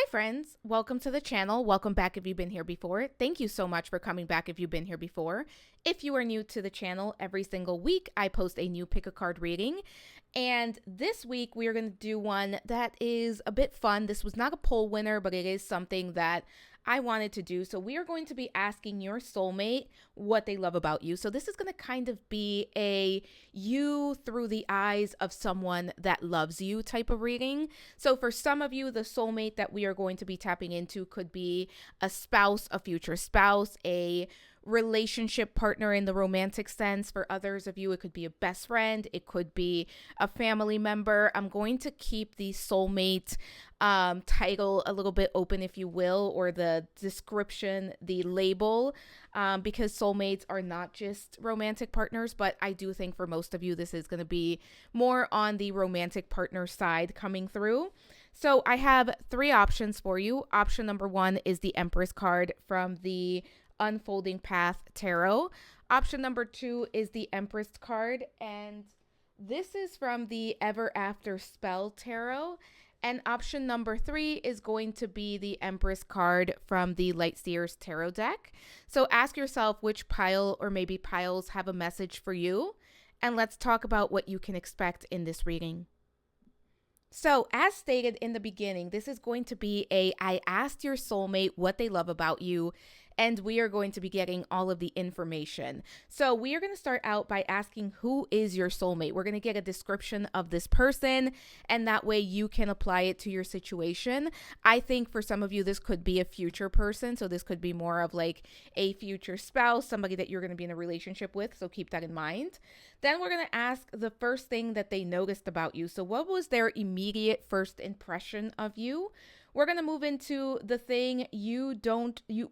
Hi friends, welcome to the channel. Welcome back if you've been here before. Thank you so much for coming back if you've been here before. If you are new to the channel, every single week I post a new pick a card reading. And this week we are going to do one that is a bit fun. This was not a poll winner, but it is something that I wanted to do. So we are going to be asking your soulmate what they love about you. So this is going to kind of be a you through the eyes of someone that loves you type of reading. So for some of you, the soulmate that we are going to be tapping into could be a spouse, a future spouse, a relationship partner in the romantic sense. For others of you, it could be a best friend, it could be a family member. I'm going to keep the soulmate title a little bit open, if you will, or the description, the label, because soulmates are not just romantic partners, but I do think for most of you this is going to be more on the romantic partner side coming through. So I have three options for you. Option number one is the Empress card from the Unfolding Path Tarot. Option number two is the Empress card, and this is from the Ever After Spell Tarot. And option number three is going to be the Empress card from the Light Seers Tarot deck. So ask yourself which pile or maybe piles have a message for you, and let's talk about what you can expect in this reading. So as stated in the beginning, this is going to be I asked your soulmate what they love about you, and we are going to be getting all of the information. So we are going to start out by asking, who is your soulmate? We're going to get a description of this person, and that way you can apply it to your situation. I think for some of you, this could be a future person. So this could be more of like a future spouse, somebody that you're going to be in a relationship with. So keep that in mind. Then we're going to ask the first thing that they noticed about you. So what was their immediate first impression of you? We're going to move into the thing you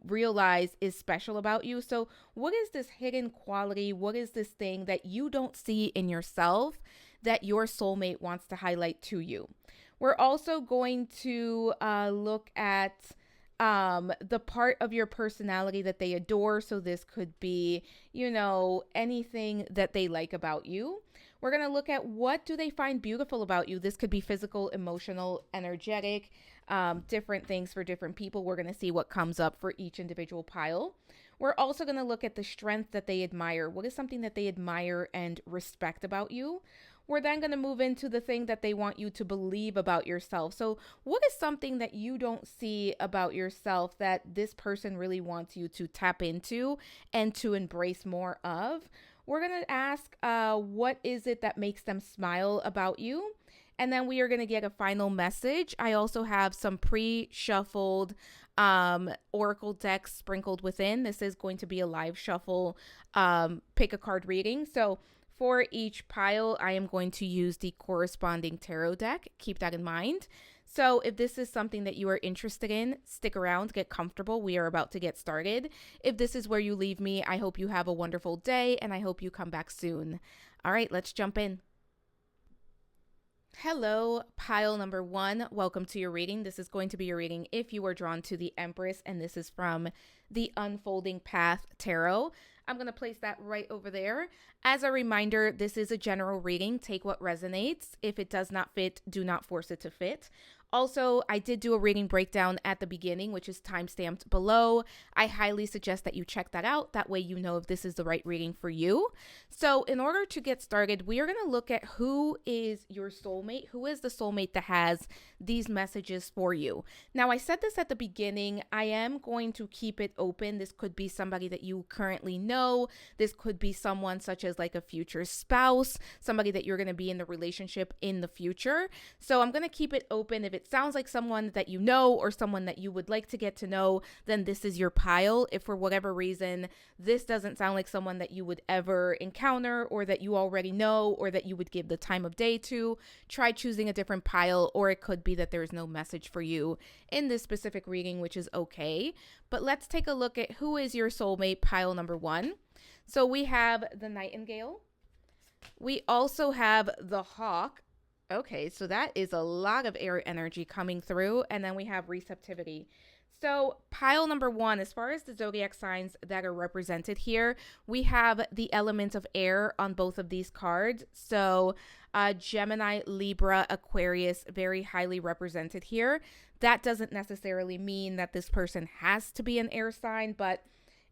realize is special about you. So what is this hidden quality? What is this thing that you don't see in yourself that your soulmate wants to highlight to you? We're also going to look at the part of your personality that they adore. So this could be, anything that they like about you. We're going to look at what do they find beautiful about you. This could be physical, emotional, energetic, different things for different people. We're going to see what comes up for each individual pile. We're also going to look at the strength that they admire. What is something that they admire and respect about you? We're then going to move into the thing that they want you to believe about yourself. So what is something that you don't see about yourself that this person really wants you to tap into and to embrace more of? We're going to ask, what is it that makes them smile about you? And then we are going to get a final message. I also have some pre-shuffled oracle decks sprinkled within. This is going to be a live shuffle pick a card reading. So for each pile, I am going to use the corresponding tarot deck. Keep that in mind. So if this is something that you are interested in, stick around, get comfortable. We are about to get started. If this is where you leave me, I hope you have a wonderful day, and I hope you come back soon. All right, let's jump in. Hello, pile number one. Welcome to your reading. This is going to be your reading if you are drawn to the Empress, and this is from the Unfolding Path Tarot. I'm going to place that right over there. As a reminder, this is a general reading. Take what resonates. If it does not fit, do not force it to fit. Also, I did do a reading breakdown at the beginning, which is timestamped below. I highly suggest that you check that out. That way you know if this is the right reading for you. So in order to get started, we are going to look at who is your soulmate. Who is the soulmate that has these messages for you? Now, I said this at the beginning. I am going to keep it open. This could be somebody that you currently know. This could be someone such as like a future spouse, somebody that you're going to be in the relationship in the future. So I'm going to keep it open. If it sounds like someone that you know or someone that you would like to get to know, then this is your pile. If for whatever reason this doesn't sound like someone that you would ever encounter or that you already know or that you would give the time of day to, try choosing a different pile, or it could be that there is no message for you in this specific reading, which is okay. But let's take a look at who is your soulmate, pile number one. So we have the Nightingale. We also have the Hawk. Okay, so that is a lot of air energy coming through. And then we have receptivity. So, pile number one, as far as the zodiac signs that are represented here, we have the element of air on both of these cards. So, Gemini, Libra, Aquarius, very highly represented here. That doesn't necessarily mean that this person has to be an air sign, but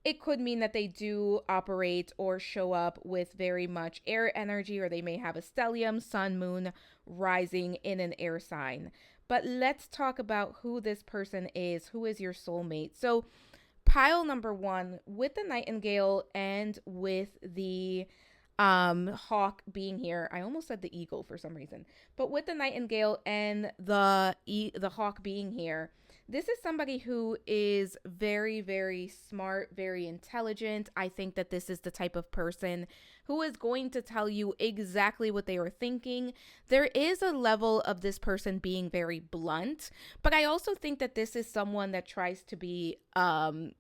it could mean that they do operate or show up with very much air energy, or they may have a stellium, sun, moon, rising in an air sign. But let's talk about who this person is. Who is your soulmate? So, pile number one, with the nightingale and with the hawk being here. I almost said the eagle for some reason. But with the nightingale and the hawk being here, this is somebody who is very, very smart, very intelligent. I think that this is the type of person who is going to tell you exactly what they are thinking. There is a level of this person being very blunt, but I also think that this is someone that tries to be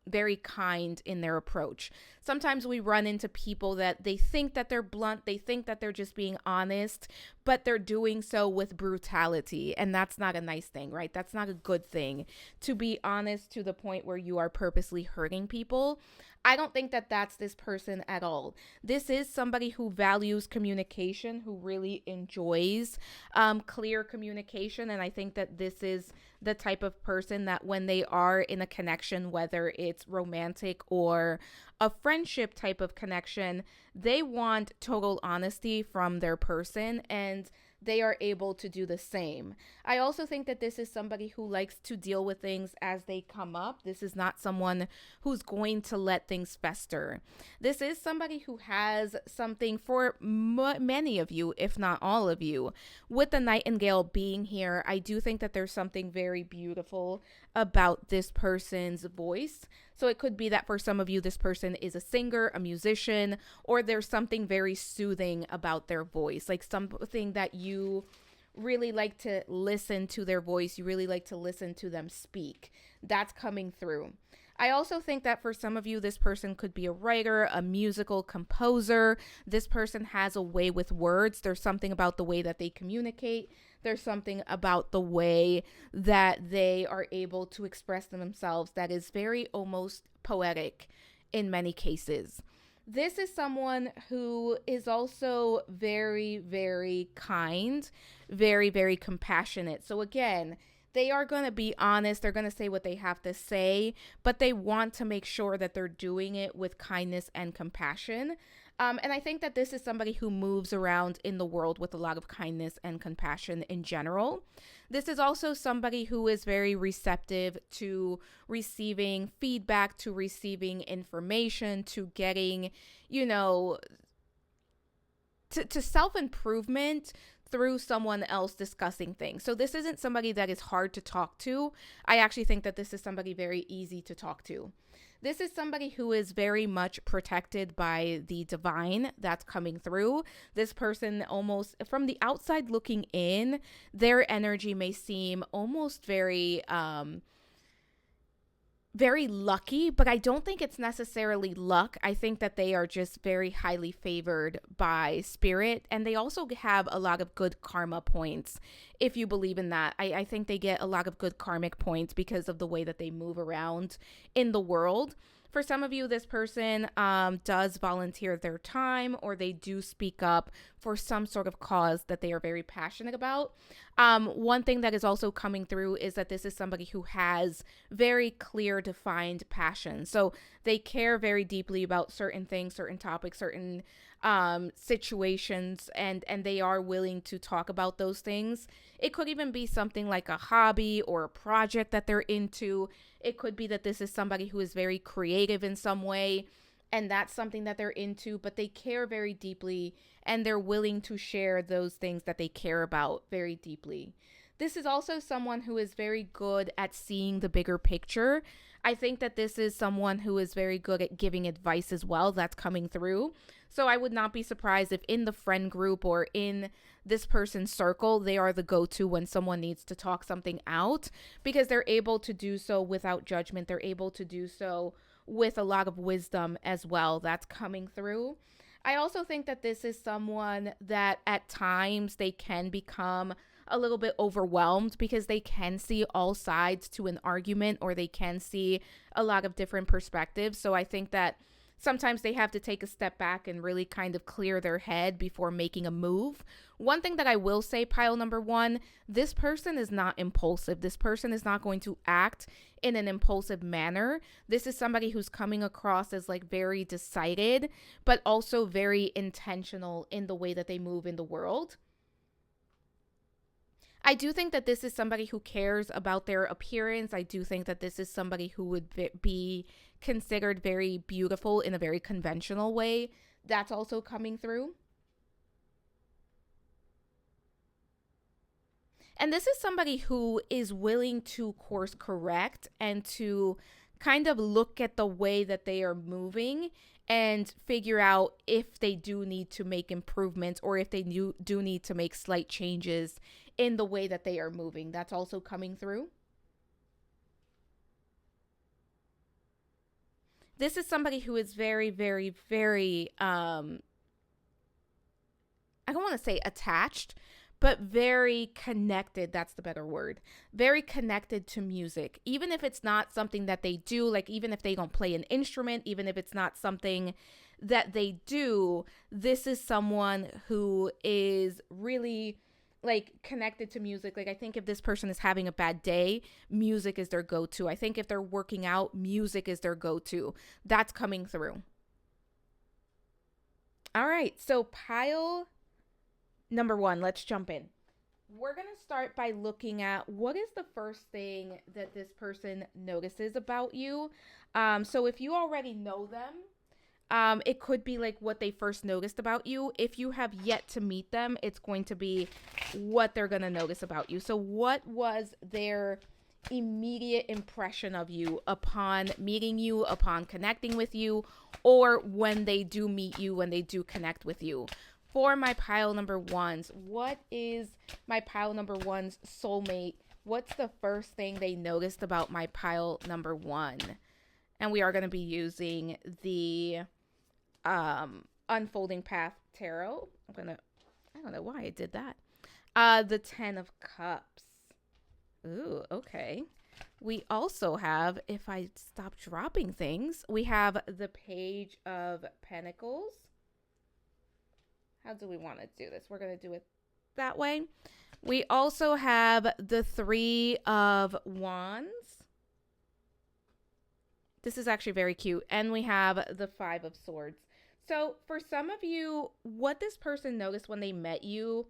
very kind in their approach. Sometimes we run into people that they think that they're blunt, they think that they're just being honest, but they're doing so with brutality. And that's not a nice thing, right? That's not a good thing, to be honest to the point where you are purposely hurting people. I don't think that that's this person at all. This is somebody who values communication, who really enjoys clear communication. And I think that this is the type of person that when they are in a connection, whether it's romantic or a friendship type of connection, they want total honesty from their person, and they are able to do the same. I also think that this is somebody who likes to deal with things as they come up. This is not someone who's going to let things fester. This is somebody who has something for many of you, if not all of you. With the nightingale being here, I do think that there's something very beautiful about this person's voice. So it could be that for some of you, this person is a singer, a musician, or there's something very soothing about their voice, like something that you really like to listen to their voice. You really like to listen to them speak. That's coming through. I also think that for some of you, this person could be a writer, a musical composer. This person has a way with words. There's something about the way that they communicate. There's something about the way that they are able to express themselves that is very almost poetic in many cases. This is someone who is also very, very kind, very, very compassionate. So again, they are going to be honest. They're going to say what they have to say, but they want to make sure that they're doing it with kindness and compassion. And I think that this is somebody who moves around in the world with a lot of kindness and compassion in general. This is also somebody who is very receptive to receiving feedback, to receiving information, to getting, to self-improvement through someone else discussing things. So this isn't somebody that is hard to talk to. I actually think that this is somebody very easy to talk to. This is somebody who is very much protected by the divine that's coming through. This person, almost from the outside looking in, their energy may seem almost very very lucky, but I don't think it's necessarily luck. I think that they are just very highly favored by spirit, and they also have a lot of good karma points, if you believe in that. I think they get a lot of good karmic points because of the way that they move around in the world. For some of you, this person does volunteer their time, or they do speak up for some sort of cause that they are very passionate about. One thing that is also coming through is that this is somebody who has very clear, defined passion. So they care very deeply about certain things, certain topics, certain situations, and they are willing to talk about those things. It could even be something like a hobby or a project that they're into. It could be that this is somebody who is very creative in some way, and that's something that they're into, but they care very deeply, and they're willing to share those things that they care about very deeply. This is also someone who is very good at seeing the bigger picture. I think that this is someone who is very good at giving advice as well. That's coming through. So I would not be surprised if in the friend group or in this person's circle, they are the go-to when someone needs to talk something out, because they're able to do so without judgment. They're able to do so with a lot of wisdom as well. That's coming through. I also think that this is someone that at times they can become a little bit overwhelmed because they can see all sides to an argument, or they can see a lot of different perspectives. So I think that sometimes they have to take a step back and really kind of clear their head before making a move. One thing that I will say, pile number one, this person is not impulsive. This person is not going to act in an impulsive manner. This is somebody who's coming across as like very decided, but also very intentional in the way that they move in the world. I do think that this is somebody who cares about their appearance. I do think that this is somebody who would be considered very beautiful in a very conventional way. That's also coming through. And this is somebody who is willing to course correct and to kind of look at the way that they are moving and figure out if they do need to make improvements, or if they do need to make slight changes in the way that they are moving. That's also coming through. This is somebody who is very, very, very, I don't want to say attached, but very connected. That's the better word. Very connected to music. Even if it's not something that they do, like even if they don't play an instrument, even if it's not something that they do, this is someone who is really like connected to music. Like I think if this person is having a bad day, music is their go-to. I think if they're working out, music is their go-to. That's coming through. All right, so pile number one, let's jump in. We're going to start by looking at what is the first thing that this person notices about you. So if you already know them, it could be like what they first noticed about you. If you have yet to meet them, it's going to be what they're going to notice about you. So what was their immediate impression of you upon meeting you, upon connecting with you, or when they do meet you, when they do connect with you? For my pile number ones, what is my pile number one's soulmate? What's the first thing they noticed about my pile number one? And we are going to be using the Unfolding Path Tarot. I don't know why I did that. The 10 of Cups. Ooh, okay. We also have, if I stop dropping things, we have the Page of Pentacles. How do we want to do this? We're going to do it that way. We also have the 3 of Wands. This is actually very cute. And we have the 5 of Swords. So for some of you, what this person noticed when they met you,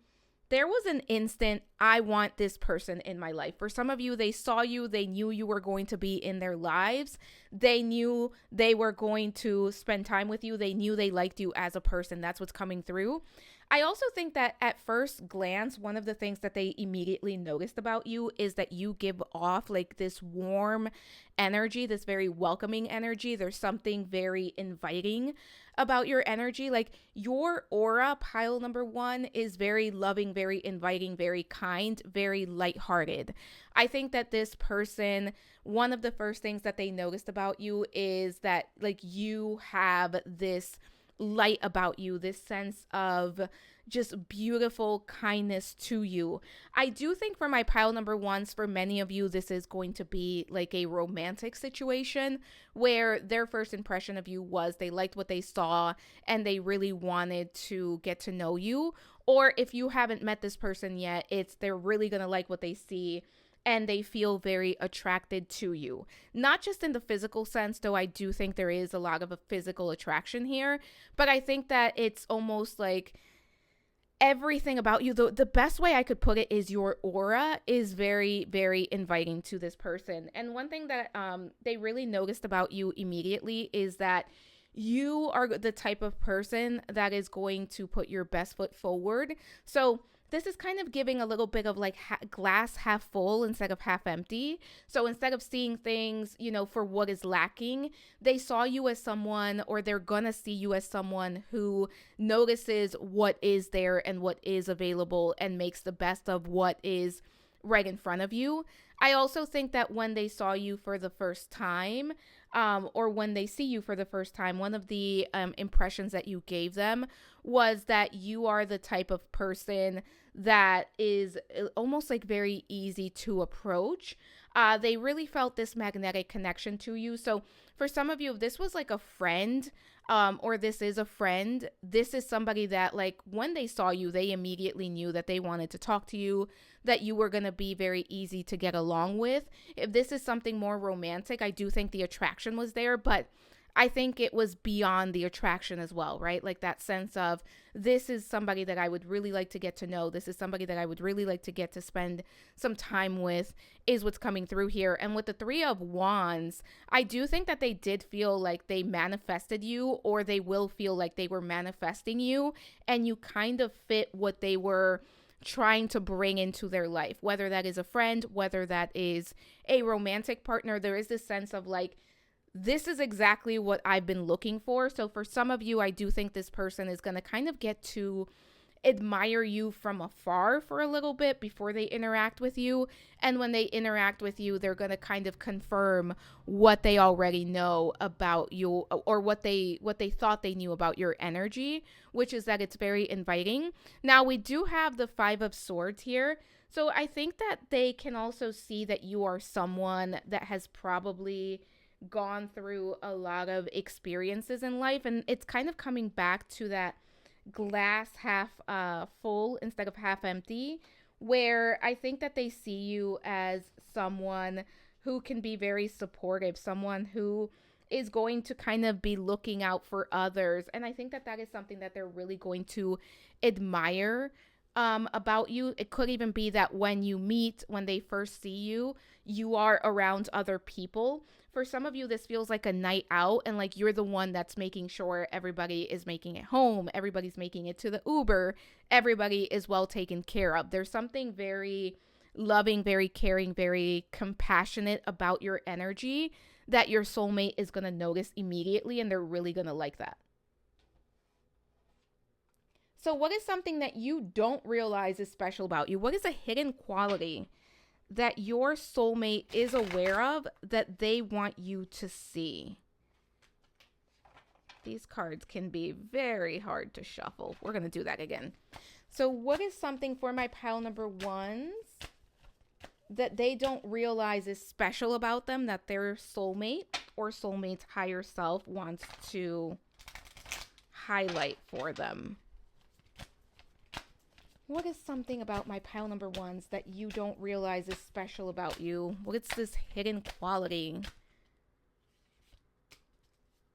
there was an instant, I want this person in my life. For some of you, they saw you, they knew you were going to be in their lives. They knew they were going to spend time with you. They knew they liked you as a person. That's what's coming through. I also think that at first glance, one of the things that they immediately noticed about you is that you give off like this warm energy, this very welcoming energy. There's something very inviting about your energy. Like your aura, pile number one, is very loving, very inviting, very kind, very lighthearted. I think that this person, one of the first things that they noticed about you is that like you have this light about you, this sense of just beautiful kindness to you. I do think for my pile number ones, for many of you, this is going to be like a romantic situation where their first impression of you was they liked what they saw and they really wanted to get to know you. Or if you haven't met this person yet, it's they're really going to like what they see and they feel very attracted to you. Not just in the physical sense, though I do think there is a lot of a physical attraction here, but I think that it's almost like everything about you, the best way I could put it is your aura is very, very inviting to this person. And one thing that they really noticed about you immediately is that you are the type of person that is going to put your best foot forward. So this is kind of giving a little bit of like glass half full instead of half empty. So instead of seeing things, you know, for what is lacking, they saw you as someone, or they're gonna see you as someone who notices what is there and what is available and makes the best of what is right in front of you. I also think that when they saw you for the first time, or when they see you for the first time, one of the impressions that you gave them was that you are the type of person that is almost like very easy to approach. They really felt this magnetic connection to you. So for some of you, if this was like a friend, or this is a friend, this is somebody that, like, when they saw you, they immediately knew that they wanted to talk to you, that you were going to be very easy to get along with. If this is something more romantic, I do think the attraction was there, but I think it was beyond the attraction as well, right? Like that sense of, this is somebody that I would really like to get to know. This is somebody that I would really like to get to spend some time with, is what's coming through here. And with the Three of Wands, I do think that they did feel like they manifested you, or they will feel like they were manifesting you, and you kind of fit what they were trying to bring into their life, whether that is a friend, whether that is a romantic partner. There is this sense of like, this is exactly what I've been looking for. So for some of you, I do think this person is going to kind of get to admire you from afar for a little bit before they interact with you. And when they interact with you, they're going to kind of confirm what they already know about you, or what they thought they knew about your energy, which is that it's very inviting. Now, we do have the Five of Swords here. So I think that they can also see that you are someone that has probably gone through a lot of experiences in life, and it's kind of coming back to that glass half full instead of half empty, where I think that they see you as someone who can be very supportive, someone who is going to kind of be looking out for others. And I think that that is something that they're really going to admire about you. It could even be that when you meet, when they first see you, you are around other people. For some of you, this feels like a night out, and like you're the one that's making sure everybody is making it home, everybody's making it to the Uber, everybody is well taken care of. There's something very loving, very caring, very compassionate about your energy that your soulmate is going to notice immediately, and they're really going to like that. So what is something that you don't realize is special about you? What is a hidden quality that your soulmate is aware of that they want you to see? These cards can be very hard to shuffle. We're going to do that again. So what is something for my pile number ones that they don't realize is special about them, that their soulmate or soulmate's higher self wants to highlight for them? What is something about my pile number ones that you don't realize is special about you? What's this hidden quality?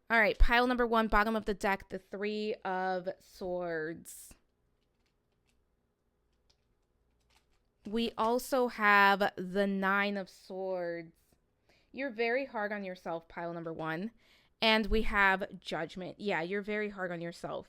All right, pile number one, bottom of the deck, the Three of Swords. We also have the Nine of Swords. You're very hard on yourself, pile number one. And we have Judgment. Yeah, you're very hard on yourself.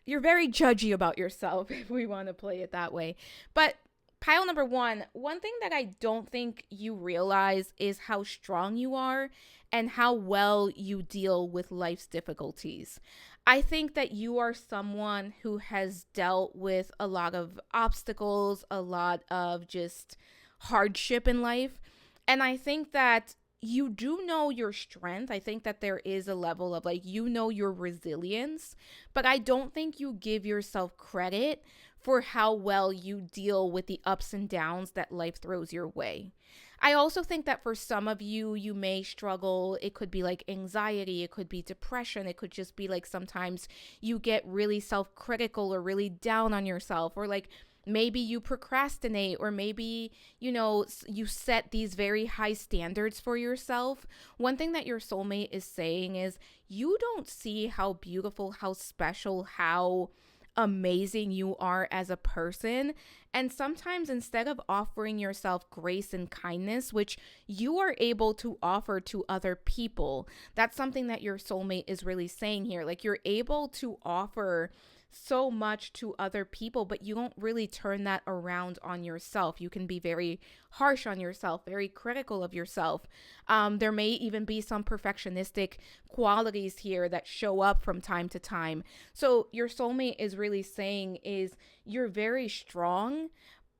You're very judgy about yourself, if we want to play it that way. But pile number one thing that I don't think you realize is how strong you are and how well you deal with life's difficulties. I think that you are someone who has dealt with a lot of obstacles, a lot of just hardship in life. And I think that you do know your strength. I think that there is a level of like, you know, your resilience, but I don't think you give yourself credit for how well you deal with the ups and downs that life throws your way. I also think that for some of you, you may struggle. It could be like anxiety. It could be depression. It could just be like sometimes you get really self-critical or really down on yourself, or like maybe you procrastinate, or maybe, you know, you set these very high standards for yourself. One thing that your soulmate is saying is you don't see how beautiful, how special, how amazing you are as a person. And sometimes instead of offering yourself grace and kindness, which you are able to offer to other people, that's something that your soulmate is really saying here. Like, you're able to offer so much to other people, but you don't really turn that around on yourself. You can be very harsh on yourself, very critical of yourself. There may even be some perfectionistic qualities here that show up from time to time. So your soulmate is really saying is you're very strong,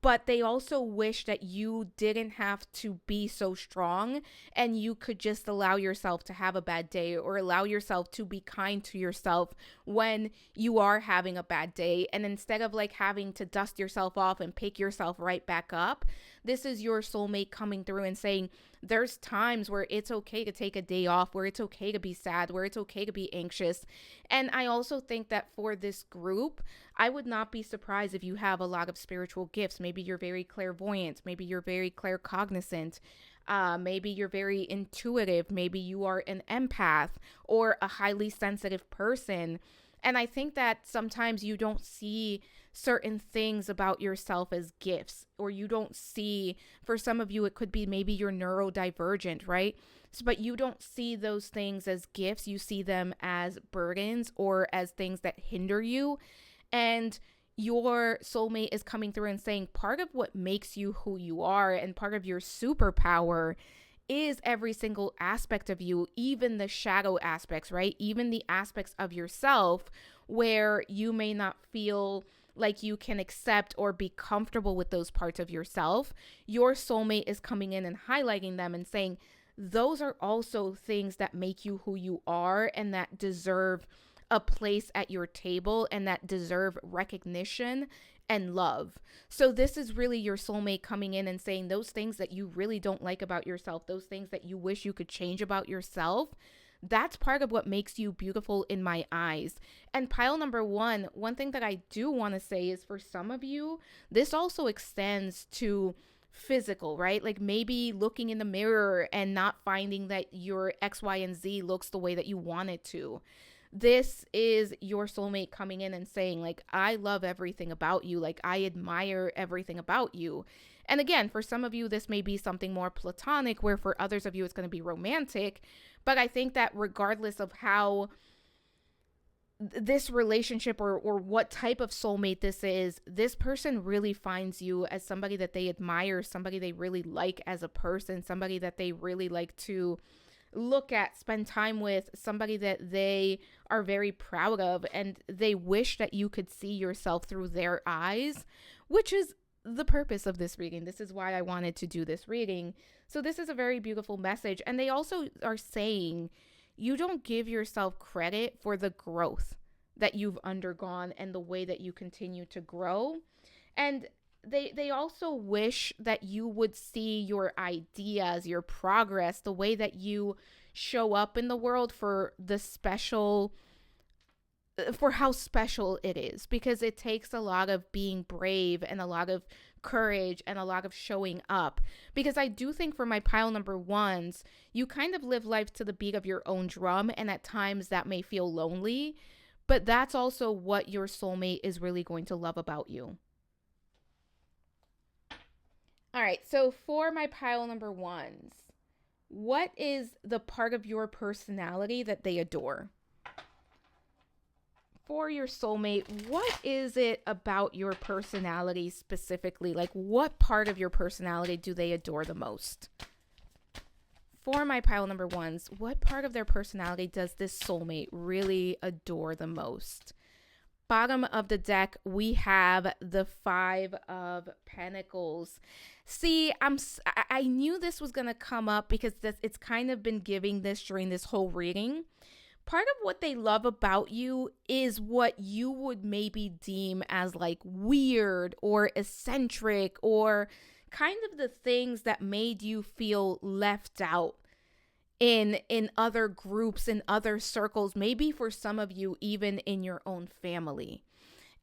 but they also wish that you didn't have to be so strong and you could just allow yourself to have a bad day, or allow yourself to be kind to yourself when you are having a bad day. And instead of like having to dust yourself off and pick yourself right back up, this is your soulmate coming through and saying, there's times where it's okay to take a day off, where it's okay to be sad, where it's okay to be anxious. And I also think that for this group, I would not be surprised if you have a lot of spiritual gifts. Maybe you're very clairvoyant. Maybe you're very claircognizant. Maybe you're very intuitive. Maybe you are an empath or a highly sensitive person. And I think that sometimes you don't see certain things about yourself as gifts, or you don't see, for some of you, it could be maybe you're neurodivergent, right? So, but you don't see those things as gifts. You see them as burdens or as things that hinder you. And your soulmate is coming through and saying part of what makes you who you are and part of your superpower is every single aspect of you, even the shadow aspects, right? Even the aspects of yourself where you may not feel like you can accept or be comfortable with those parts of yourself. Your soulmate is coming in and highlighting them and saying, those are also things that make you who you are and that deserve a place at your table and that deserve recognition and love. So this is really your soulmate coming in and saying those things that you really don't like about yourself, those things that you wish you could change about yourself. That's part of what makes you beautiful in my eyes. And pile number one thing that I do want to say is, for some of you, this also extends to physical, right? Like maybe looking in the mirror and not finding that your X, Y, and Z looks the way that you want it to. This is your soulmate coming in and saying, like, I love everything about you. Like, I admire everything about you. And again, for some of you, this may be something more platonic, where for others of you, it's going to be romantic. But I think that regardless of how this relationship or what type of soulmate this is, this person really finds you as somebody that they admire, somebody they really like as a person, somebody that they really like to look at, spend time with, somebody that they are very proud of, and they wish that you could see yourself through their eyes, which is the purpose of this reading. This is why I wanted to do this reading. So this is a very beautiful message. And they also are saying you don't give yourself credit for the growth that you've undergone and the way that you continue to grow. And they also wish that you would see your ideas, your progress, the way that you show up in the world for how special it is, because it takes a lot of being brave and a lot of courage and a lot of showing up. Because I do think for my pile number ones, you kind of live life to the beat of your own drum, and at times that may feel lonely, but that's also what your soulmate is really going to love about you. All right, so for my pile number ones, what is the part of your personality that they adore? For your soulmate, what is it about your personality specifically? Like, what part of your personality do they adore the most? For my pile number ones, what part of their personality does this soulmate really adore the most? Bottom of the deck, we have the Five of Pentacles. See, I knew this was going to come up because it's kind of been giving this during this whole reading. Part of what they love about you is what you would maybe deem as like weird or eccentric, or kind of the things that made you feel left out in other groups, in other circles, maybe for some of you, even in your own family.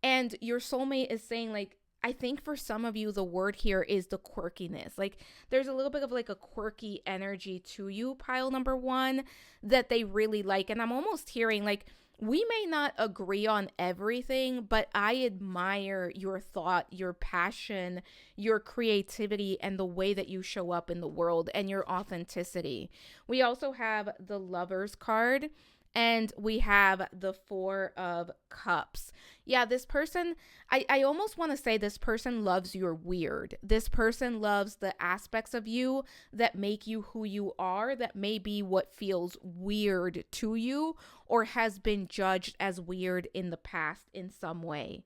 And your soulmate is saying, like, I think for some of you, the word here is the quirkiness. Like, there's a little bit of like a quirky energy to you, pile number one, that they really like. And I'm almost hearing like, we may not agree on everything, but I admire your thought, your passion, your creativity, and the way that you show up in the world and your authenticity. We also have the Lovers card, and we have the Four of Cups. Yeah, this person, I almost want to say this person loves your weird. This person loves the aspects of you that make you who you are, that may be what feels weird to you or has been judged as weird in the past in some way.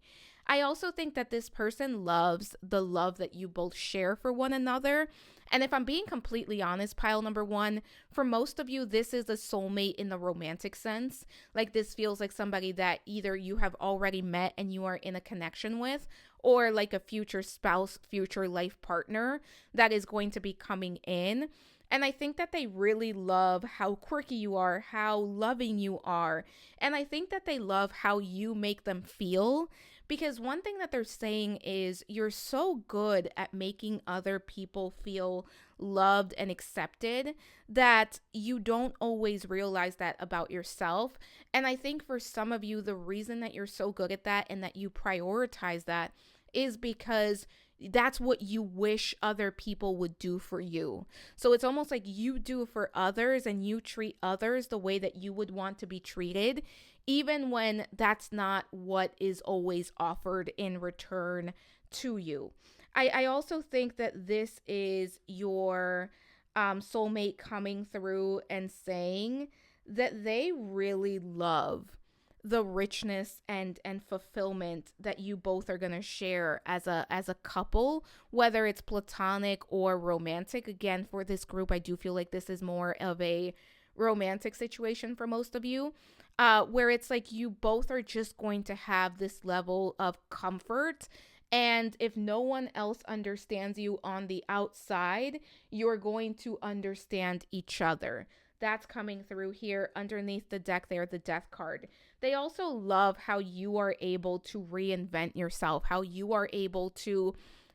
I also think that this person loves the love that you both share for one another. And if I'm being completely honest, pile number one, for most of you, this is a soulmate in the romantic sense. Like this feels like somebody that either you have already met and you are in a connection with, or like a future spouse, future life partner that is going to be coming in. And I think that they really love how quirky you are, how loving you are. And I think that they love how you make them feel. Because one thing that they're saying is you're so good at making other people feel loved and accepted that you don't always realize that about yourself. And I think for some of you, the reason that you're so good at that and that you prioritize that is because that's what you wish other people would do for you. So it's almost like you do for others and you treat others the way that you would want to be treated, even when that's not what is always offered in return to you. I also think that this is your soulmate coming through and saying that they really love the richness and fulfillment that you both are going to share as a couple, whether it's platonic or romantic. Again, for this group, I do feel like this is more of a romantic situation for most of you, where it's like you both are just going to have this level of comfort. And if no one else understands you on the outside, you're going to understand each other. That's coming through here underneath the deck there, the death card. They also love how you are able to reinvent yourself, how you are able to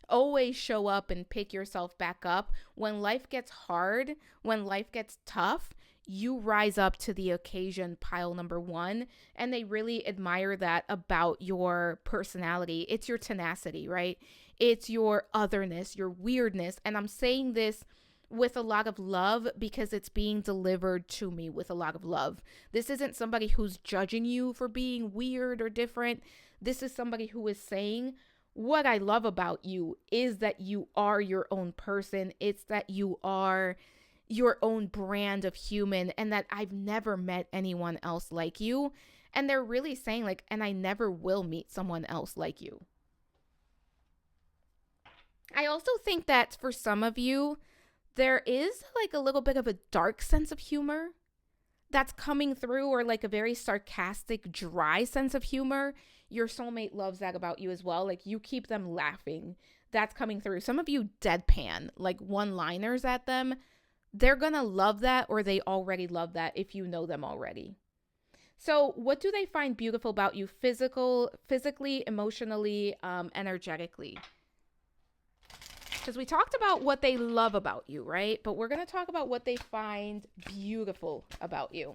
always show up and pick yourself back up. When life gets hard, when life gets tough, you rise up to the occasion, pile number one. And they really admire that about your personality. It's your tenacity, right? It's your otherness, your weirdness. And I'm saying this with a lot of love because it's being delivered to me with a lot of love. This isn't somebody who's judging you for being weird or different. This is somebody who is saying, what I love about you is that you are your own person. It's that you are your own brand of human and that I've never met anyone else like you. And they're really saying like, and I never will meet someone else like you. I also think that for some of you, there is like a little bit of a dark sense of humor that's coming through, or like a very sarcastic, dry sense of humor. Your soulmate loves that about you as well. Like you keep them laughing. That's coming through. Some of you deadpan, like one-liners at them. They're going to love that, or they already love that if you know them already. So what do they find beautiful about you physically, emotionally, energetically? Because we talked about what they love about you, right? But we're going to talk about what they find beautiful about you.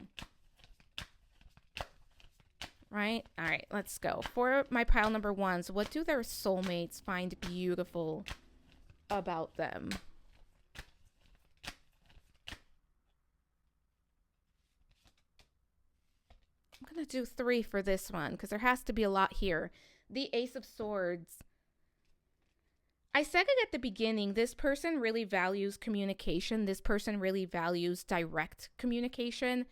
Right? All right, let's go. For my pile number ones, what do their soulmates find beautiful about them? I'm going to do 3 for this one because there has to be a lot here. The Ace of Swords. I said it at the beginning, this person really values communication. This person really values direct communication.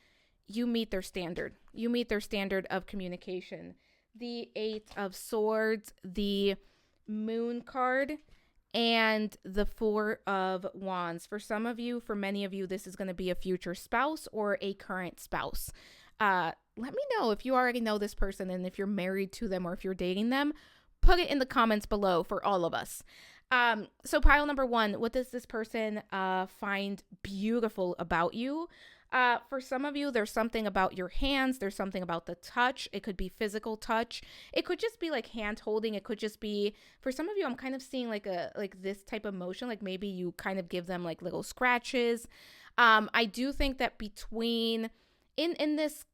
You meet their standard. You meet their standard of communication. The 8 of Swords, the Moon card, and the 4 of Wands. For some of you, for many of you, this is going to be a future spouse or a current spouse. Let me know if you already know this person and if you're married to them or if you're dating them. Put it in the comments below for all of us. So pile number 1, what does this person find beautiful about you? For some of you, there's something about your hands. There's something about the touch. It could be physical touch. It could just be like hand holding. It could just be, for some of you, I'm kind of seeing like this type of motion. Like maybe you kind of give them like little scratches. I do think that between in this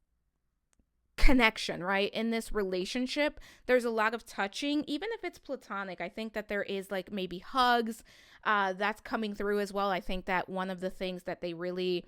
connection, right, in this relationship, there's a lot of touching. Even if it's platonic, I think that there is like maybe hugs that's coming through as well. I think that one of the things that they really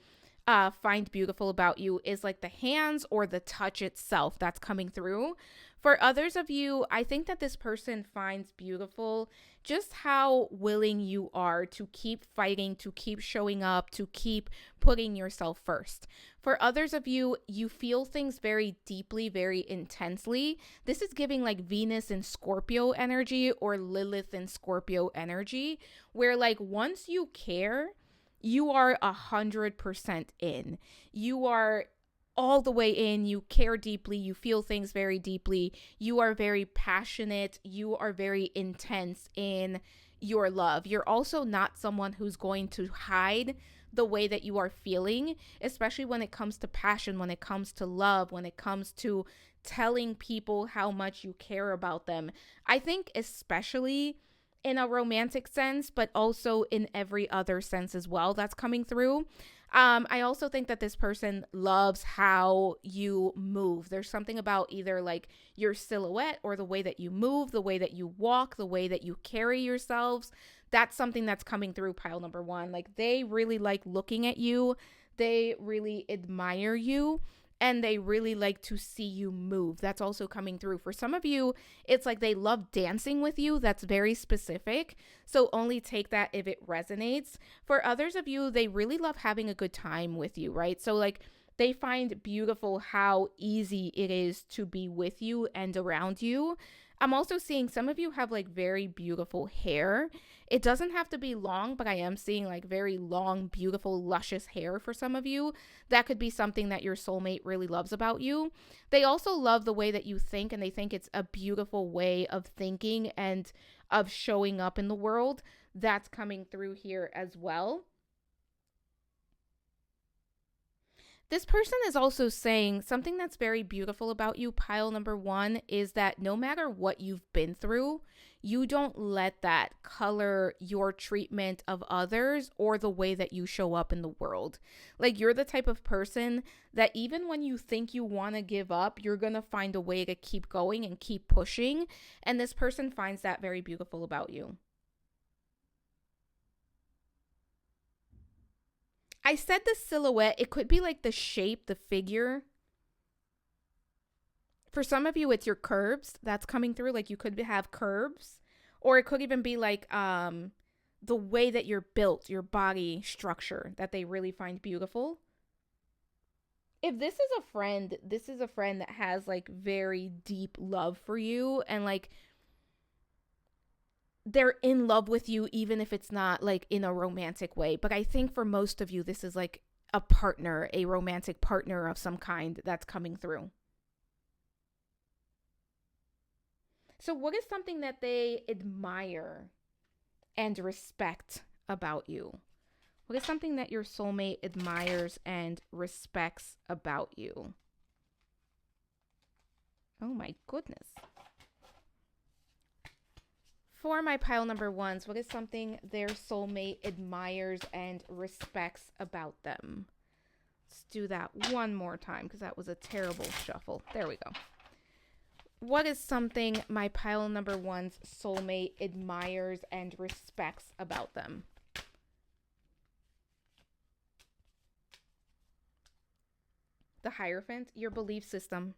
find beautiful about you is like the hands or the touch itself that's coming through. For others of you, I think that this person finds beautiful just how willing you are to keep fighting, to keep showing up, to keep putting yourself first. For others of you, you feel things very deeply, very intensely. This is giving like Venus in Scorpio energy or Lilith in Scorpio energy, where like once you care, you are 100% in. You are all the way in. You care deeply. You feel things very deeply. You are very passionate. You are very intense in your love. You're also not someone who's going to hide the way that you are feeling, especially when it comes to passion, when it comes to love, when it comes to telling people how much you care about them. I think especially in a romantic sense, but also in every other sense as well that's coming through. I also think that this person loves how you move. There's something about either like your silhouette or the way that you move, the way that you walk, the way that you carry yourselves. That's something that's coming through pile number one. Like they really like looking at you. They really admire you. And they really like to see you move. That's also coming through. For some of you, it's like they love dancing with you. That's very specific. So only take that if it resonates. For others of you, they really love having a good time with you, right? So like they find beautiful how easy it is to be with you and around you. I'm also seeing some of you have like very beautiful hair. It doesn't have to be long, but I am seeing like very long, beautiful, luscious hair for some of you. That could be something that your soulmate really loves about you. They also love the way that you think, and they think it's a beautiful way of thinking and of showing up in the world. That's coming through here as well. This person is also saying something that's very beautiful about you, pile number one, is that no matter what you've been through, you don't let that color your treatment of others or the way that you show up in the world. Like you're the type of person that even when you think you want to give up, you're going to find a way to keep going and keep pushing. And this person finds that very beautiful about you. I said the silhouette, it could be like the shape, the figure. For some of you, it's your curves that's coming through. Like you could have curves, or it could even be like the way that you're built, your body structure that they really find beautiful. If this is a friend that has like very deep love for you and like they're in love with you, even if it's not like in a romantic way. But I think for most of you, this is like a partner, a romantic partner of some kind that's coming through. So what is something that they admire and respect about you? What is something that your soulmate admires and respects about you? Oh my goodness. For my pile number ones, what is something their soulmate admires and respects about them? Let's do that one more time because that was a terrible shuffle. There we go. What is something my pile number one's soulmate admires and respects about them? The Hierophant, your belief system,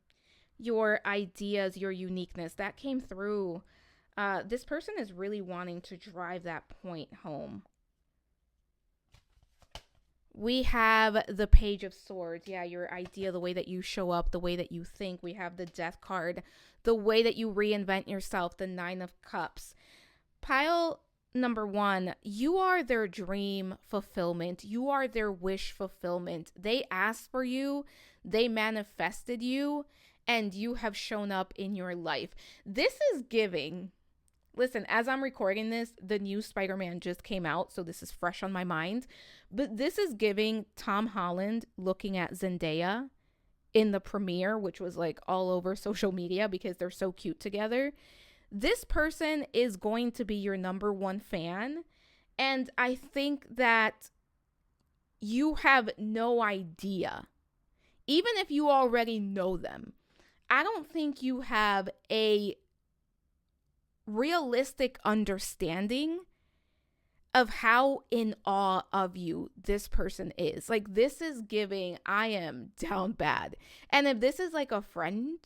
your ideas, your uniqueness, that came through. This person is really wanting to drive that point home. We have the Page of Swords. Yeah, your idea, the way that you show up, the way that you think. We have the Death card, the way that you reinvent yourself, the Nine of Cups. Pile number one, you are their dream fulfillment. You are their wish fulfillment. They asked for you, they manifested you, and you have shown up in your life. This is giving. Listen, as I'm recording this, the new Spider-Man just came out, so this is fresh on my mind. But this is giving Tom Holland looking at Zendaya in the premiere, which was like all over social media because they're so cute together. This person is going to be your number one fan. And I think that you have no idea, even if you already know them, I don't think you have a realistic understanding of how in awe of you this person is. Like, this is giving, I am down bad. And if this is like a friend,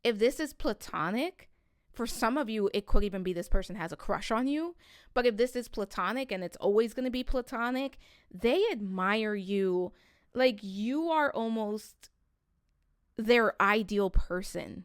if this is platonic, for some of you, it could even be this person has a crush on you. But if this is platonic and it's always going to be platonic, they admire you. Like, you are almost their ideal person.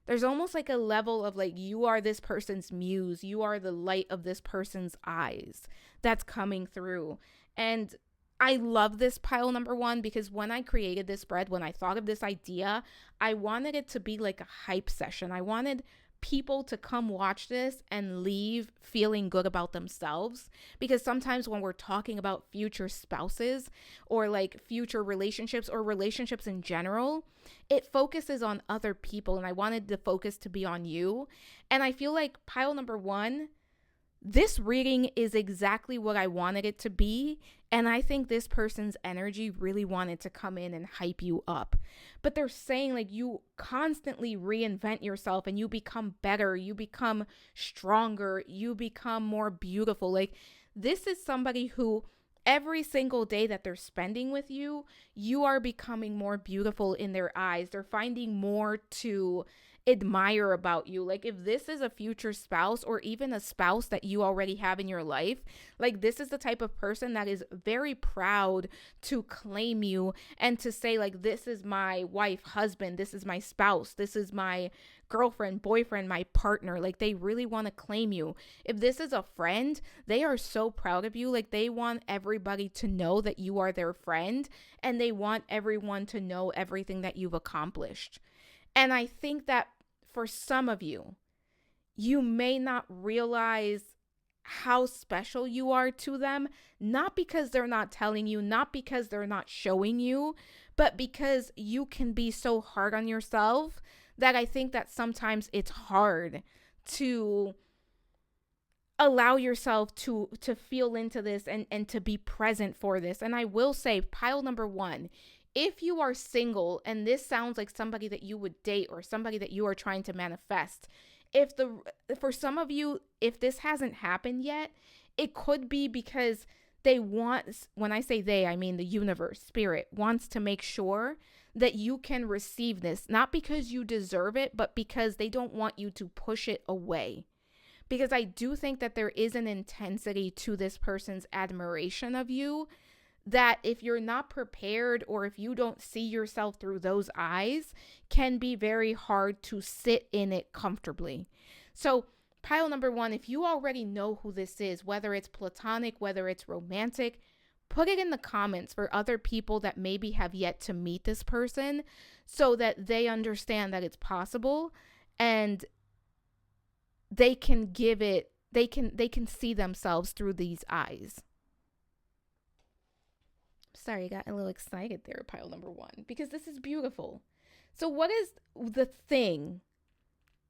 There's almost like a level of like, you are this person's muse. You are the light of this person's eyes that's coming through. And I love this pile number one, because when I created this spread, when I thought of this idea, I wanted it to be like a hype session. I wanted people to come watch this and leave feeling good about themselves, because sometimes when we're talking about future spouses or like future relationships or relationships in general, it focuses on other people, and I wanted the focus to be on you. And I feel like pile number one, this reading is exactly what I wanted it to be. And I think this person's energy really wanted to come in and hype you up. But they're saying like, you constantly reinvent yourself and you become better, you become stronger, you become more beautiful. Like, this is somebody who every single day that they're spending with you, you are becoming more beautiful in their eyes. They're finding more to admire about you. Like, if this is a future spouse or even a spouse that you already have in your life, like, this is the type of person that is very proud to claim you and to say like, this is my wife, husband, this is my spouse, this is my girlfriend, boyfriend, my partner. Like, they really want to claim you. If this is a friend, they are so proud of you. Like, they want everybody to know that you are their friend, and they want everyone to know everything that you've accomplished. And I think that for some of you, you may not realize how special you are to them, not because they're not telling you, not because they're not showing you, but because you can be so hard on yourself that I think that sometimes it's hard to allow yourself to feel into this and to be present for this. And I will say, pile number one, if you are single and this sounds like somebody that you would date or somebody that you are trying to manifest, for some of you, if this hasn't happened yet, it could be because they want, when I say they, I mean the universe, spirit wants to make sure that you can receive this, not because you deserve it, but because they don't want you to push it away. Because I do think that there is an intensity to this person's admiration of you that if you're not prepared or if you don't see yourself through those eyes, can be very hard to sit in it comfortably. So pile number one, if you already know who this is, whether it's platonic, whether it's romantic, put it in the comments for other people that maybe have yet to meet this person so that they understand that it's possible and they can see themselves through these eyes. Sorry, I got a little excited there, pile number one, because this is beautiful. So what is the thing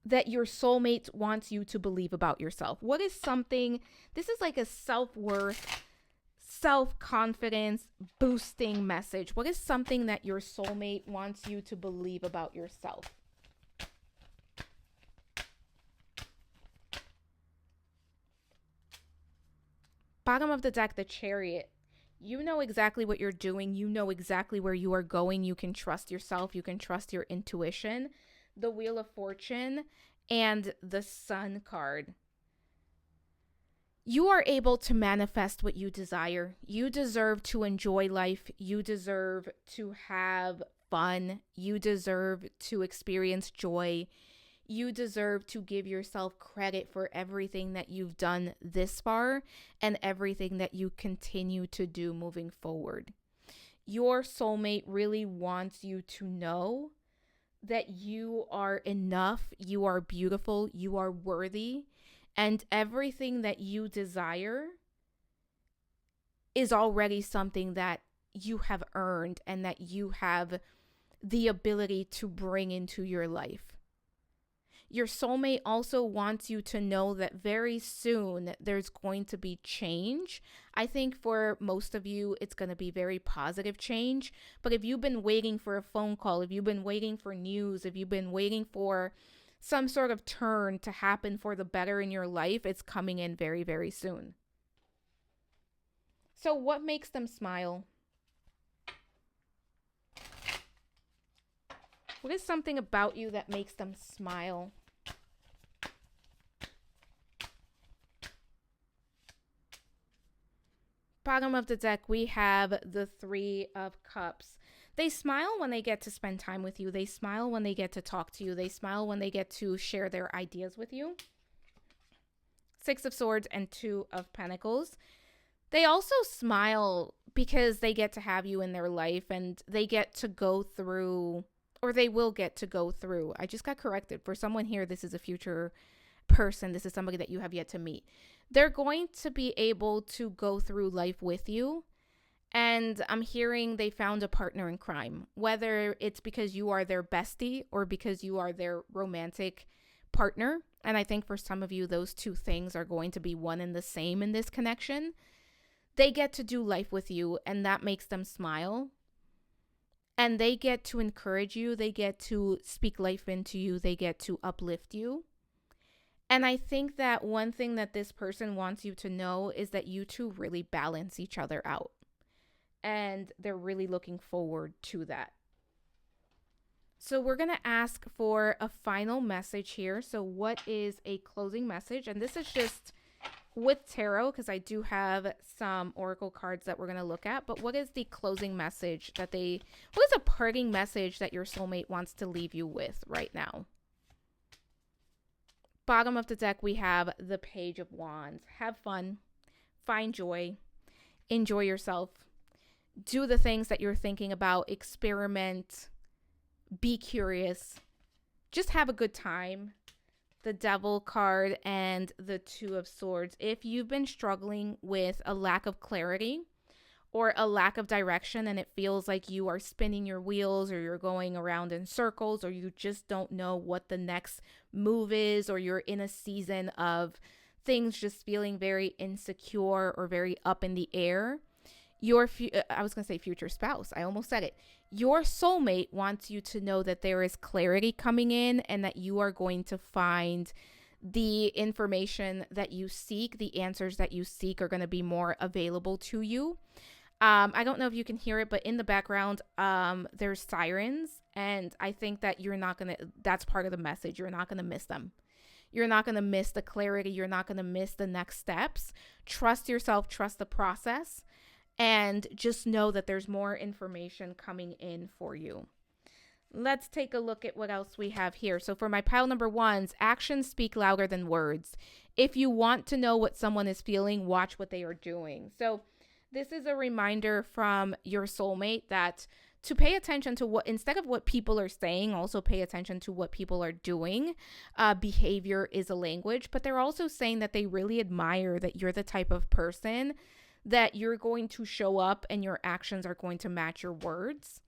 that your soulmate wants you to believe about yourself? What is something, this is like a self-worth, self-confidence boosting message. What is something that your soulmate wants you to believe about yourself? Bottom of the deck, the Chariot. You know exactly what you're doing. You know exactly where you are going. You can trust yourself. You can trust your intuition. The Wheel of Fortune and the Sun card. You are able to manifest what you desire. You deserve to enjoy life. You deserve to have fun. You deserve to experience joy. You deserve to give yourself credit for everything that you've done this far and everything that you continue to do moving forward. Your soulmate really wants you to know that you are enough, you are beautiful, you are worthy, and everything that you desire is already something that you have earned and that you have the ability to bring into your life. Your soulmate also wants you to know that very soon there's going to be change. I think for most of you, it's going to be very positive change. But if you've been waiting for a phone call, if you've been waiting for news, if you've been waiting for some sort of turn to happen for the better in your life, it's coming in very, very soon. So what makes them smile? What is something about you that makes them smile? Bottom of the deck, we have the Three of Cups. They smile when they get to spend time with you. They smile when they get to talk to you. They smile when they get to share their ideas with you. Six of Swords and Two of Pentacles. They also smile because they get to have you in their life, and they get to go through, or they will get to go through. I just got corrected. For someone here, this is a future person. This is somebody that you have yet to meet. They're going to be able to go through life with you. And I'm hearing they found a partner in crime, whether it's because you are their bestie or because you are their romantic partner. And I think for some of you, those two things are going to be one and the same in this connection. They get to do life with you, and that makes them smile. And they get to encourage you. They get to speak life into you. They get to uplift you. And I think that one thing that this person wants you to know is that you two really balance each other out. And they're really looking forward to that. So we're going to ask for a final message here. So what is a closing message? And this is just with tarot, because I do have some oracle cards that we're going to look at. But what is the closing message that what is a parting message that your soulmate wants to leave you with right now? Bottom of the deck, we have the Page of Wands. Have fun. Find joy. Enjoy yourself. Do the things that you're thinking about. Experiment. Be curious. Just have a good time. The Devil card and the Two of Swords. If you've been struggling with a lack of clarity or a lack of direction, and it feels like you are spinning your wheels, or you're going around in circles, or you just don't know what the next move is, or you're in a season of things just feeling very insecure or very up in the air, I was going to say future spouse. I almost said it. Your soulmate wants you to know that there is clarity coming in, and that you are going to find the information that you seek. The answers that you seek are going to be more available to you. I don't know if you can hear it, but in the background, there's sirens. And I think that that's part of the message. You're not going to miss them. You're not going to miss the clarity. You're not going to miss the next steps. Trust yourself, trust the process, and just know that there's more information coming in for you. Let's take a look at what else we have here. So for my pile number ones, actions speak louder than words. If you want to know what someone is feeling, watch what they are doing. So this is a reminder from your soulmate that to pay attention to instead of what people are saying, also pay attention to what people are doing. Behavior is a language, but they're also saying that they really admire that you're the type of person that you're going to show up and your actions are going to match your words.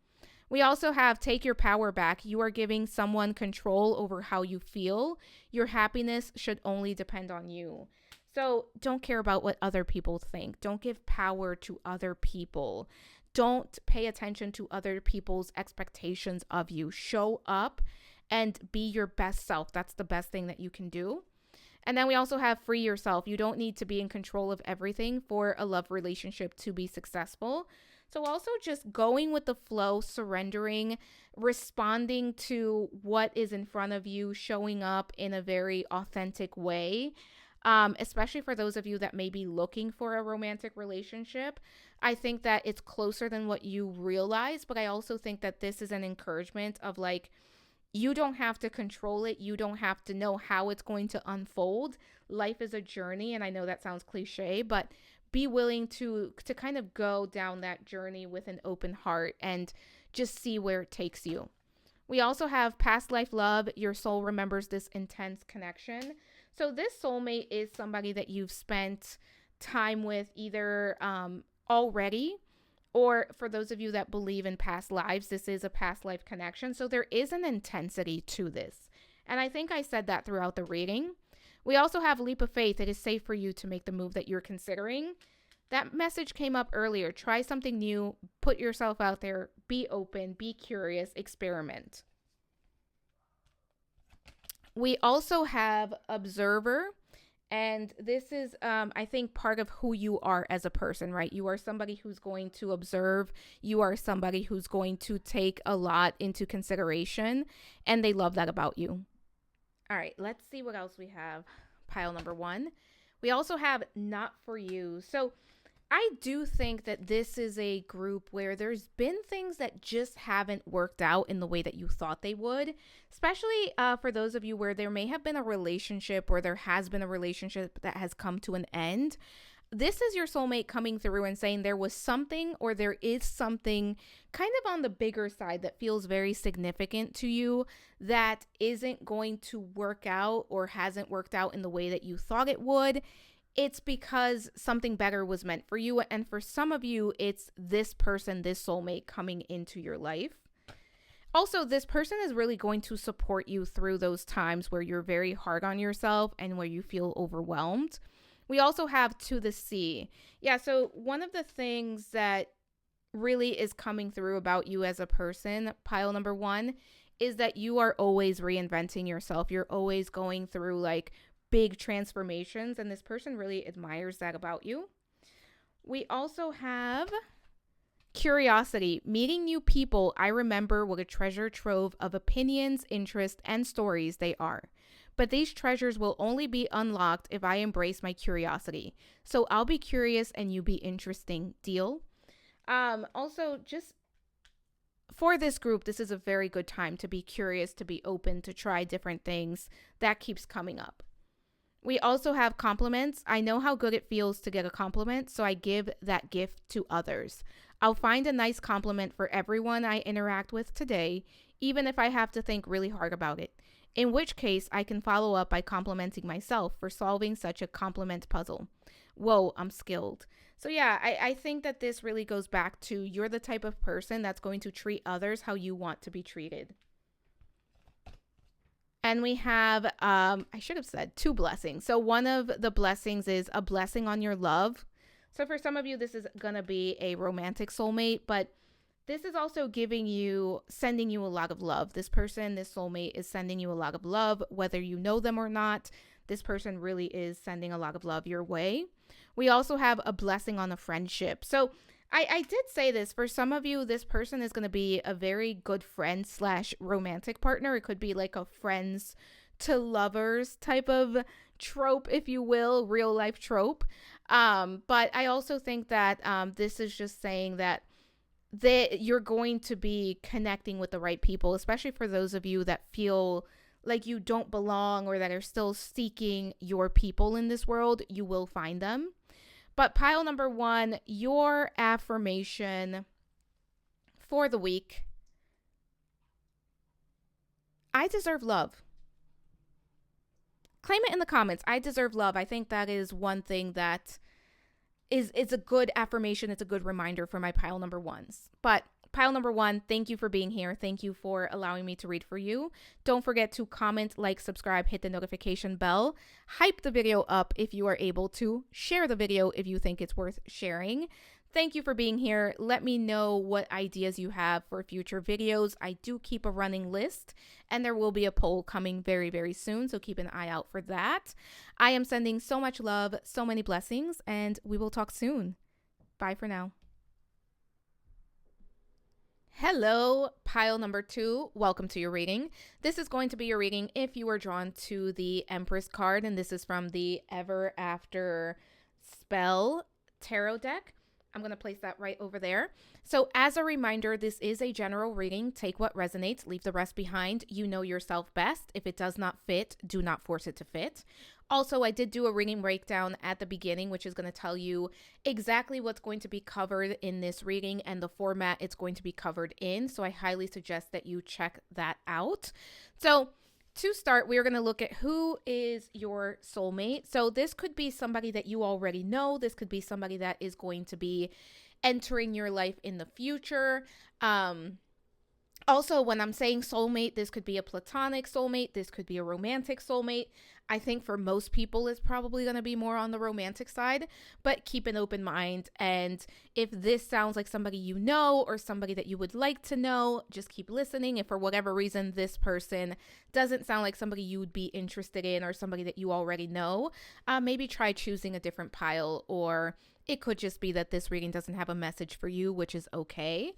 We also have take your power back. You are giving someone control over how you feel. Your happiness should only depend on you. So don't care about what other people think. Don't give power to other people. Don't pay attention to other people's expectations of you. Show up and be your best self. That's the best thing that you can do. And then we also have free yourself. You don't need to be in control of everything for a love relationship to be successful. So also just going with the flow, surrendering, responding to what is in front of you, showing up in a very authentic way. Especially for those of you that may be looking for a romantic relationship. I think that it's closer than what you realize, but I also think that this is an encouragement of like, you don't have to control it. You don't have to know how it's going to unfold. Life is a journey, and I know that sounds cliche, but be willing to kind of go down that journey with an open heart and just see where it takes you. We also have past life love. Your soul remembers this intense connection. So this soulmate is somebody that you've spent time with either already, or for those of you that believe in past lives, this is a past life connection. So there is an intensity to this. And I think I said that throughout the reading. We also have leap of faith. It is safe for you to make the move that you're considering. That message came up earlier. Try something new. Put yourself out there. Be open. Be curious. Experiment. We also have observer And this is, I think, part of who you are as a person, right? You are somebody who's going to observe. You are somebody who's going to take a lot into consideration. And they love that about you. All right, let's see what else we have. Pile number 1. We also have not for you. So I do think that this is a group where there's been things that just haven't worked out in the way that you thought they would, especially for those of you where there may have been a relationship or there has been a relationship that has come to an end. This is your soulmate coming through and saying there was something or there is something kind of on the bigger side that feels very significant to you that isn't going to work out or hasn't worked out in the way that you thought it would. It's because something better was meant for you. And for some of you, it's this person, this soulmate coming into your life. Also, this person is really going to support you through those times where you're very hard on yourself and where you feel overwhelmed. We also have to the sea. Yeah, so one of the things that really is coming through about you as a person, pile number 1, is that you are always reinventing yourself. You're always going through like big transformations, and this person really admires that about you. We also have curiosity. Meeting new people, I remember what a treasure trove of opinions, interests, and stories they are. But these treasures will only be unlocked if I embrace my curiosity. So I'll be curious and you be interesting. Deal? Also, just for this group, this is a very good time to be curious, to be open, to try different things. That keeps coming up. We also have compliments. I know how good it feels to get a compliment, so I give that gift to others. I'll find a nice compliment for everyone I interact with today, even if I have to think really hard about it. In which case, I can follow up by complimenting myself for solving such a compliment puzzle. Whoa, I'm skilled. So yeah, I think that this really goes back to you're the type of person that's going to treat others how you want to be treated. And we have, I should have said 2 blessings. So one of the blessings is a blessing on your love. So for some of you, this is going to be a romantic soulmate, but this is also sending you a lot of love. This person, this soulmate is sending you a lot of love, whether you know them or not. This person really is sending a lot of love your way. We also have a blessing on a friendship. So I did say this. For some of you, this person is going to be a very good friend / romantic partner. It could be like a friends to lovers type of trope, if you will, real life trope. But I also think that this is just saying that you're going to be connecting with the right people, especially for those of you that feel like you don't belong or that are still seeking your people in this world. You will find them. But pile number 1, your affirmation for the week. I deserve love. Claim it in the comments. I deserve love. I think that is one thing that is a good affirmation. It's a good reminder for my pile number 1s. But pile number 1, thank you for being here. Thank you for allowing me to read for you. Don't forget to comment, like, subscribe, hit the notification bell, hype the video up if you are able to, share the video if you think it's worth sharing. Thank you for being here. Let me know what ideas you have for future videos. I do keep a running list, and there will be a poll coming very, very soon, so keep an eye out for that. I am sending so much love, so many blessings, and we will talk soon. Bye for now. Hello, pile number 2. Welcome to your reading. This is going to be your reading if you are drawn to the Empress card, and this is from the Ever After Spell Tarot deck. I'm going to place that right over there. So as a reminder, this is a general reading. Take what resonates, leave the rest behind. You know yourself best. If it does not fit, do not force it to fit. Also, I did do a reading breakdown at the beginning, which is going to tell you exactly what's going to be covered in this reading and the format it's going to be covered in. So I highly suggest that you check that out. So to start, we're going to look at who is your soulmate. So this could be somebody that you already know. This could be somebody that is going to be entering your life in the future. Also, when I'm saying soulmate, this could be a platonic soulmate, this could be a romantic soulmate. I think for most people, it's probably going to be more on the romantic side, but keep an open mind. And if this sounds like somebody you know or somebody that you would like to know, just keep listening. If for whatever reason this person doesn't sound like somebody you would be interested in or somebody that you already know, maybe try choosing a different pile, or it could just be that this reading doesn't have a message for you, which is okay.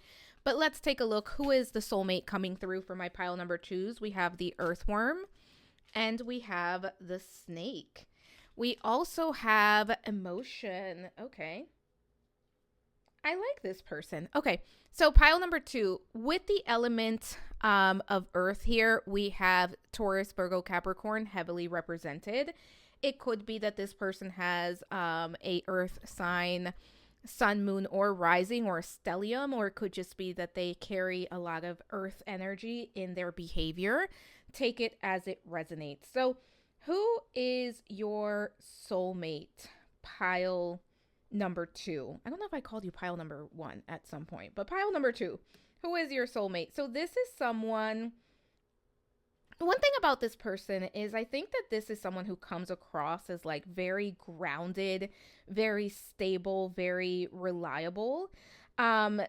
But let's take a look. Who is the soulmate coming through for my pile number twos? We have the earthworm and we have the snake. We also have emotion. Okay. I like this person. Okay. So pile number two, with the element of earth here, we have Taurus, Virgo, Capricorn heavily represented. It could be that this person has a earth sign, sun, moon, or rising, or stellium, or it could just be that they carry a lot of earth energy in their behavior. Take it as it resonates. So who is your soulmate? Pile number two. I don't know if I called you pile number one at some point, but pile number two. Who is your soulmate? So this is someone. One thing about this person is I think that this is someone who comes across as like very grounded, very stable, very reliable.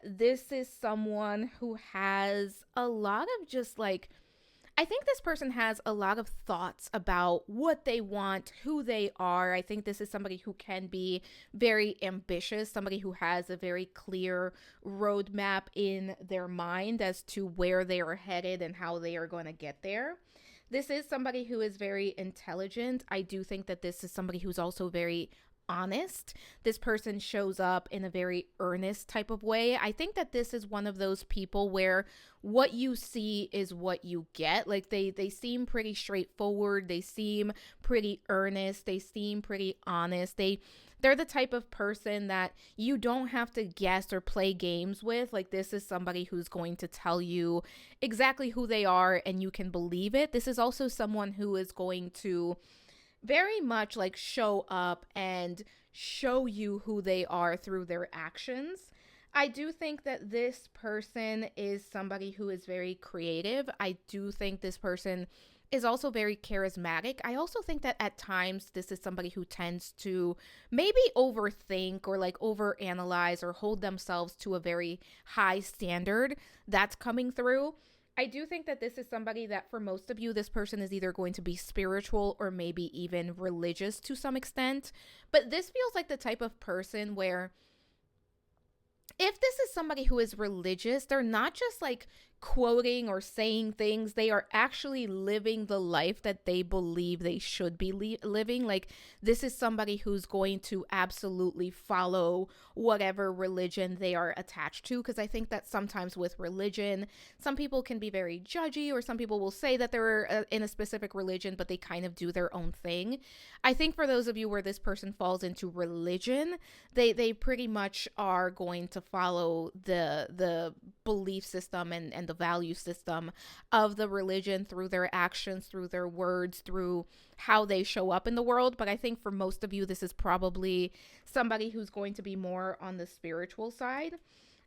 This is someone who has a lot of just like, I think this person has a lot of thoughts about what they want, who they are. I think this is somebody who can be very ambitious, somebody who has a very clear roadmap in their mind as to where they are headed and how they are going to get there. This is somebody who is very intelligent. I do think that this is somebody who's also very honest. This person shows up in a very earnest type of way. I think that this is one of those people where what you see is what you get. Like they seem pretty straightforward, they seem pretty earnest, they seem pretty honest. They're the type of person that you don't have to guess or play games with. Like this is somebody who's going to tell you exactly who they are and you can believe it. This is also someone who is going to very much like show up and show you who they are through their actions. I do think that this person is somebody who is very creative. I do think this person is also very charismatic. I also think that at times this is somebody who tends to maybe overthink or like overanalyze or hold themselves to a very high standard that's coming through. I do think that this is somebody that for most of you, this person is either going to be spiritual or maybe even religious to some extent. But this feels like the type of person where if this is somebody who is religious, they're not just like quoting or saying things, they are actually living the life that they believe they should be living. Like this is somebody who's going to absolutely follow whatever religion they are attached to, because I think that sometimes with religion, some people can be very judgy, or some people will say that they're in a specific religion but they kind of do their own thing. I think for those of you where this person falls into religion, they pretty much are going to follow the belief system and the value system of the religion through their actions, through their words, through how they show up in the world. But I think for most of you, this is probably somebody who's going to be more on the spiritual side.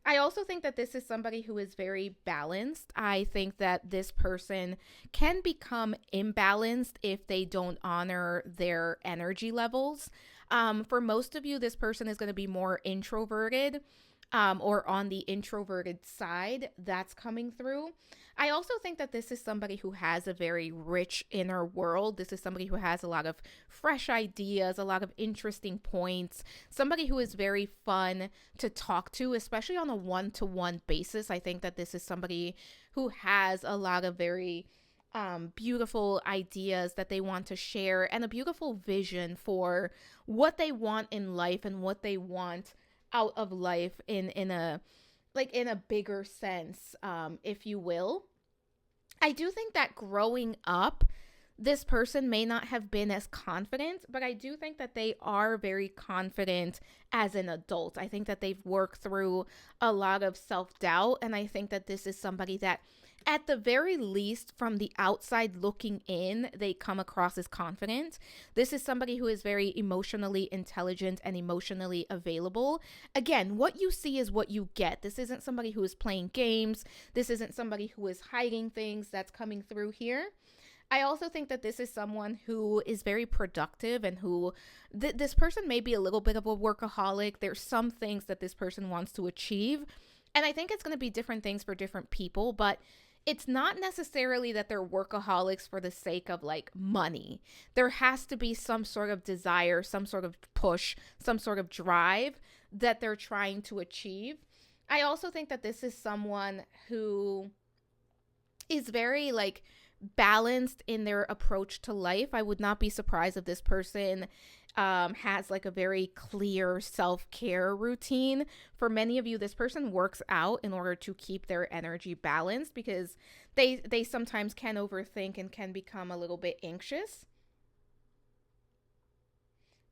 I also think that this is somebody who is very balanced. I think that this person can become imbalanced if they don't honor their energy levels. For most of you, this person is going to be more introverted, or on the introverted side. That's coming through. I also think that this is somebody who has a very rich inner world. This is somebody who has a lot of fresh ideas, a lot of interesting points, somebody who is very fun to talk to, especially on a one-to-one basis. I think that this is somebody who has a lot of very beautiful ideas that they want to share, and a beautiful vision for what they want in life and what they want out of life in a bigger sense, if you will. I do think that growing up, this person may not have been as confident, but I do think that they are very confident as an adult. I think that they've worked through a lot of self-doubt, and I think that this is somebody that At the very least, from the outside looking in, they come across as confident. This is somebody who is very emotionally intelligent and emotionally available. Again, what you see is what you get. This isn't somebody who is playing games. This isn't somebody who is hiding things that's coming through here. I also think that this is someone who is very productive and who this person may be a little bit of a workaholic. There's some things that this person wants to achieve. And I think it's going to be different things for different people, but it's not necessarily that they're workaholics for the sake of like money. There has to be some sort of desire, some sort of push, some sort of drive that they're trying to achieve. I also think that this is someone who is very like balanced in their approach to life. I would not be surprised if this person has like a very clear self-care routine. For many of you, this person works out in order to keep their energy balanced because they sometimes can overthink and can become a little bit anxious.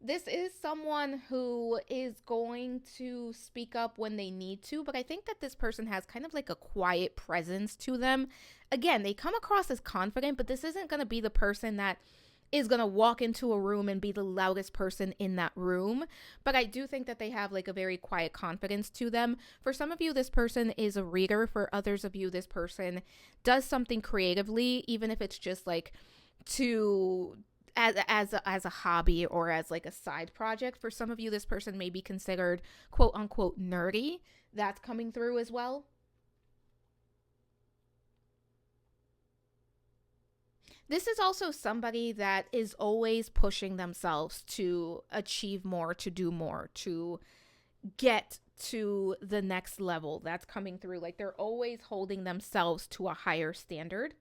This is someone who is going to speak up when they need to, but I think that this person has kind of like a quiet presence to them. Again, they come across as confident, but this isn't going to be the person that is going to walk into a room and be the loudest person in that room. But I do think that they have like a very quiet confidence to them. For some of you, this person is a reader. For others of you, this person does something creatively, even if it's just like to as a hobby or as like a side project. For some of you, this person may be considered quote unquote nerdy. That's coming through as well. This is also somebody that is always pushing themselves to achieve more, to do more, to get to the next level. That's coming through. Like they're always holding themselves to a higher standard.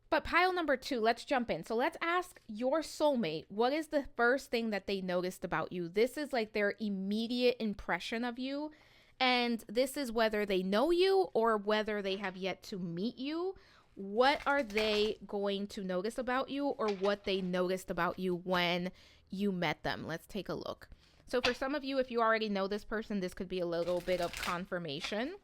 But pile number 2, let's jump in. So let's ask your soulmate, what is the first thing that they noticed about you? This is like their immediate impression of you. And this is whether they know you or whether they have yet to meet you. What are they going to notice about you, or what they noticed about you when you met them? Let's take a look. So for some of you, if you already know this person, this could be a little bit of confirmation.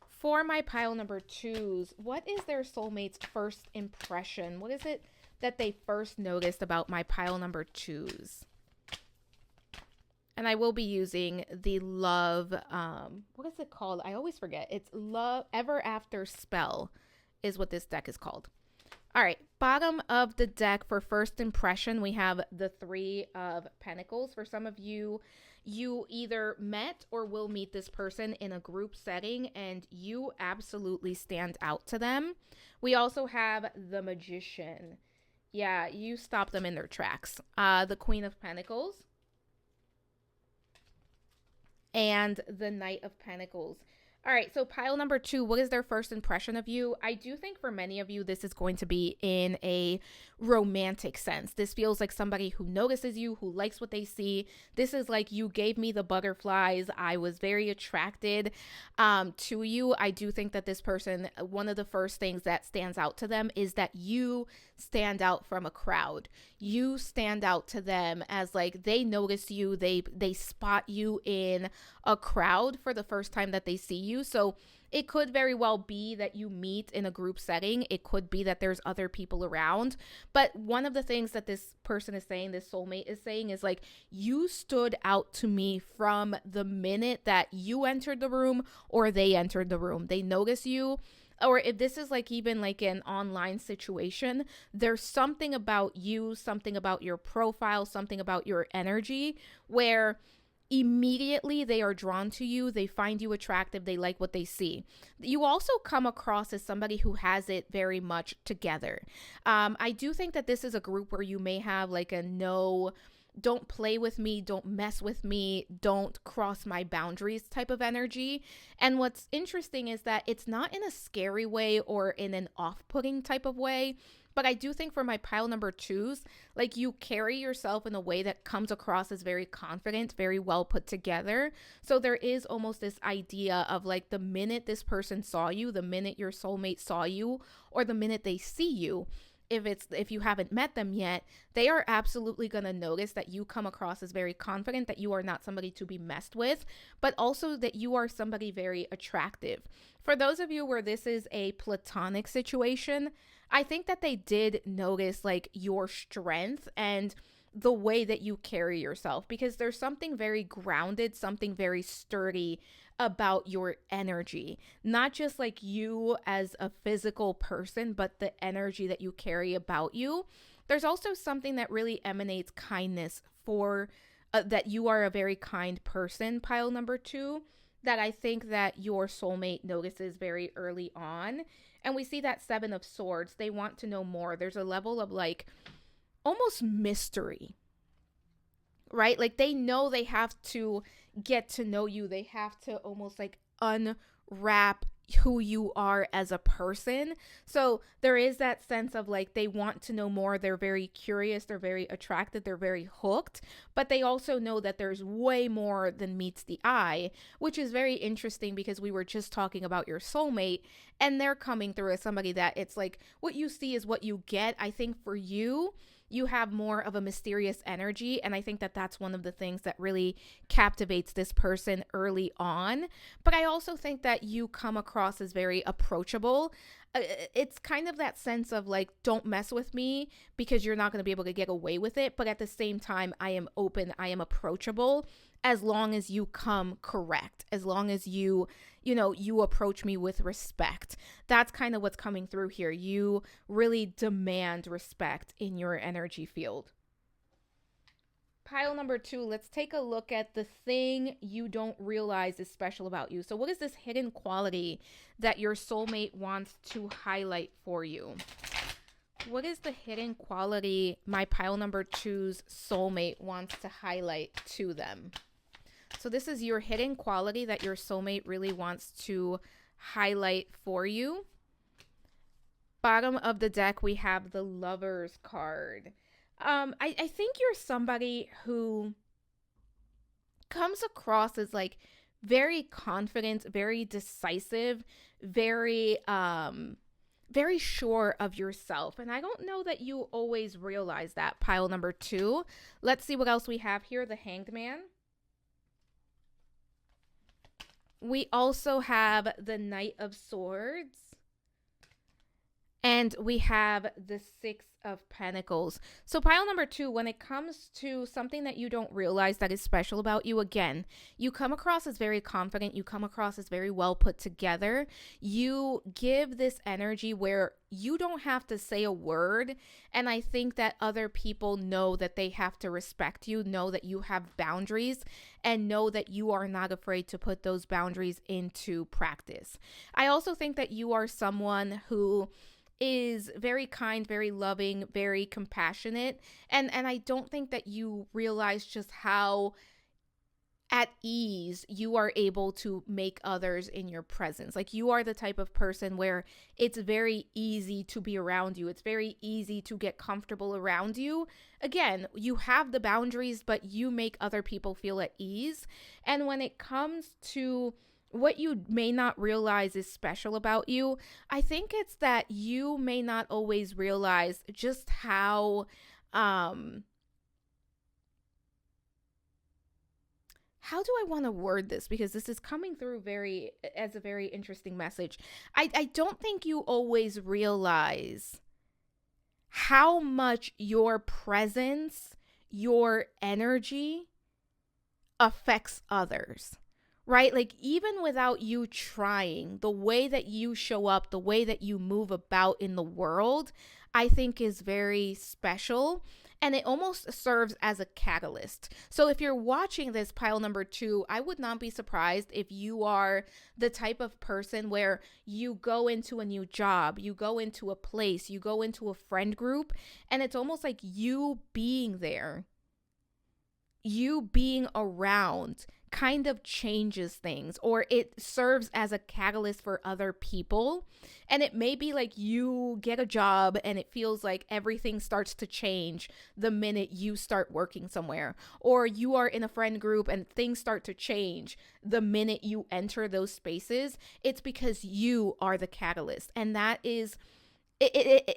For my pile number 2s, what is their soulmate's first impression? What is it that they first noticed about my pile number 2s? And I will be using the love, what is it called? I always forget. It's love, ever after spell is what this deck is called. All right, bottom of the deck for first impression, we have the 3 of Pentacles. For some of you, you either met or will meet this person in a group setting and you absolutely stand out to them. We also have the Magician. Yeah, you stop them in their tracks. The Queen of Pentacles and the Knight of Pentacles. All right, so pile number 2, what is their first impression of you? I do think for many of you, this is going to be in a romantic sense. This feels like somebody who notices you, who likes what they see. This is like, you gave me the butterflies. I was very attracted to you. I do think that this person, one of the first things that stands out to them is that you stand out from a crowd. You stand out to them as like they notice you, they spot you in a crowd for the first time that they see you. So it could very well be that you meet in a group setting. It could be that there's other people around. But one of the things that this person is saying, this soulmate is saying, is like, you stood out to me from the minute that you entered the room or they entered the room. They notice you. Or if this is like even like an online situation, there's something about you, something about your profile, something about your energy where immediately they are drawn to you. They find you attractive. They like what they see. You also come across as somebody who has it very much together. I do think that this is a group where you may have like a no, don't play with me, don't mess with me, don't cross my boundaries type of energy. And what's interesting is that it's not in a scary way or in an off-putting type of way. But I do think for my pile number 2s, like you carry yourself in a way that comes across as very confident, very well put together. So there is almost this idea of like the minute this person saw you, the minute your soulmate saw you, or the minute they see you, if you haven't met them yet, they are absolutely going to notice that you come across as very confident, that you are not somebody to be messed with, but also that you are somebody very attractive. For those of you where this is a platonic situation, I think that they did notice like your strength and the way that you carry yourself, because there's something very grounded, something very sturdy about your energy, not just like you as a physical person, but the energy that you carry about you. There's also something that really emanates kindness for that you are a very kind person, pile number 2, that I think that your soulmate notices very early on. And we see that 7 of Swords. They want to know more. There's a level of like almost mystery, right? Like they know they have to get to know you. They have to almost like unwrap who you are as a person. So there is that sense of like they want to know more. They're very curious. They're very attracted. They're very hooked. But they also know that there's way more than meets the eye, which is very interesting because we were just talking about your soulmate and they're coming through as somebody that it's like what you see is what you get. I think for you, you have more of a mysterious energy. And I think that that's one of the things that really captivates this person early on. But I also think that you come across as very approachable. It's kind of that sense of like, don't mess with me because you're not going to be able to get away with it. But at the same time, I am open, I am approachable as long as you come correct, as long as you approach me with respect. That's kind of what's coming through here. You really demand respect in your energy field. Pile number 2, let's take a look at the thing you don't realize is special about you. So what is this hidden quality that your soulmate wants to highlight for you? What is the hidden quality my pile number 2's soulmate wants to highlight to them? So this is your hidden quality that your soulmate really wants to highlight for you. Bottom of the deck, we have the Lovers card. I think you're somebody who comes across as like very confident, very decisive, very sure of yourself. And I don't know that you always realize that, pile number 2. Let's see what else we have here. The Hanged Man. We also have the Knight of Swords. And we have the 6 of Pentacles. So pile number 2, when it comes to something that you don't realize that is special about you, again, you come across as very confident. You come across as very well put together. You give this energy where you don't have to say a word. And I think that other people know that they have to respect you, know that you have boundaries, and know that you are not afraid to put those boundaries into practice. I also think that you are someone who is very kind, very loving, very compassionate. And I don't think that you realize just how at ease you are able to make others in your presence. Like you are the type of person where it's very easy to be around you. It's very easy to get comfortable around you. Again, you have the boundaries, but you make other people feel at ease. And when it comes to what you may not realize is special about you, I think it's that you may not always realize just how do I want to word this? Because this is coming through as a very interesting message. I don't think you always realize how much your presence, your energy affects others. Right? Like even without you trying, the way that you show up, the way that you move about in the world, I think is very special. And it almost serves as a catalyst. So if you're watching this, pile number 2, I would not be surprised if you are the type of person where you go into a new job, you go into a place, you go into a friend group, and it's almost like you being there, you being around kind of changes things, or it serves as a catalyst for other people. And it may be like you get a job and it feels like everything starts to change the minute you start working somewhere, or you are in a friend group and things start to change the minute you enter those spaces. It's because you are the catalyst. And that is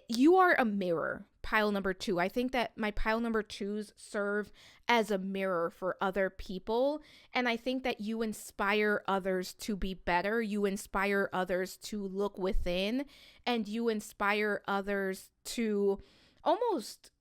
you are a mirror, pile number two. I think that my pile number twos serve as a mirror for other people. And I think that you inspire others to be better. You inspire others to look within, and you inspire others to almost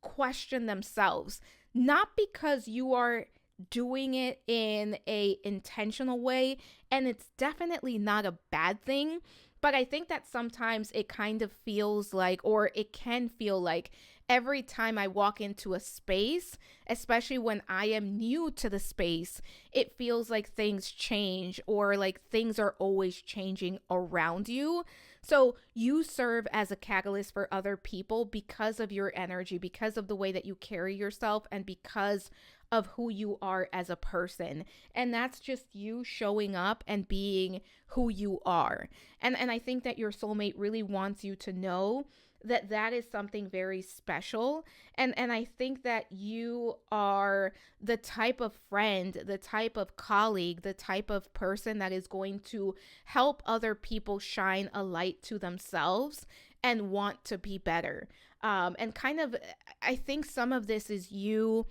question themselves, not because you are doing it in a intentional way, and it's definitely not a bad thing, but I think that sometimes it kind of feels like, or it can feel like, every time I walk into a space, especially when I am new to the space, it feels like things change, or like things are always changing around you. So you serve as a catalyst for other people because of your energy, because of the way that you carry yourself, and because of who you are as a person. And that's just you showing up and being who you are. And I think that your soulmate really wants you to know that that is something very special. And I think that you are the type of friend, the type of colleague, the type of person that is going to help other people shine a light to themselves and want to be better. And kind of, I think some of this is you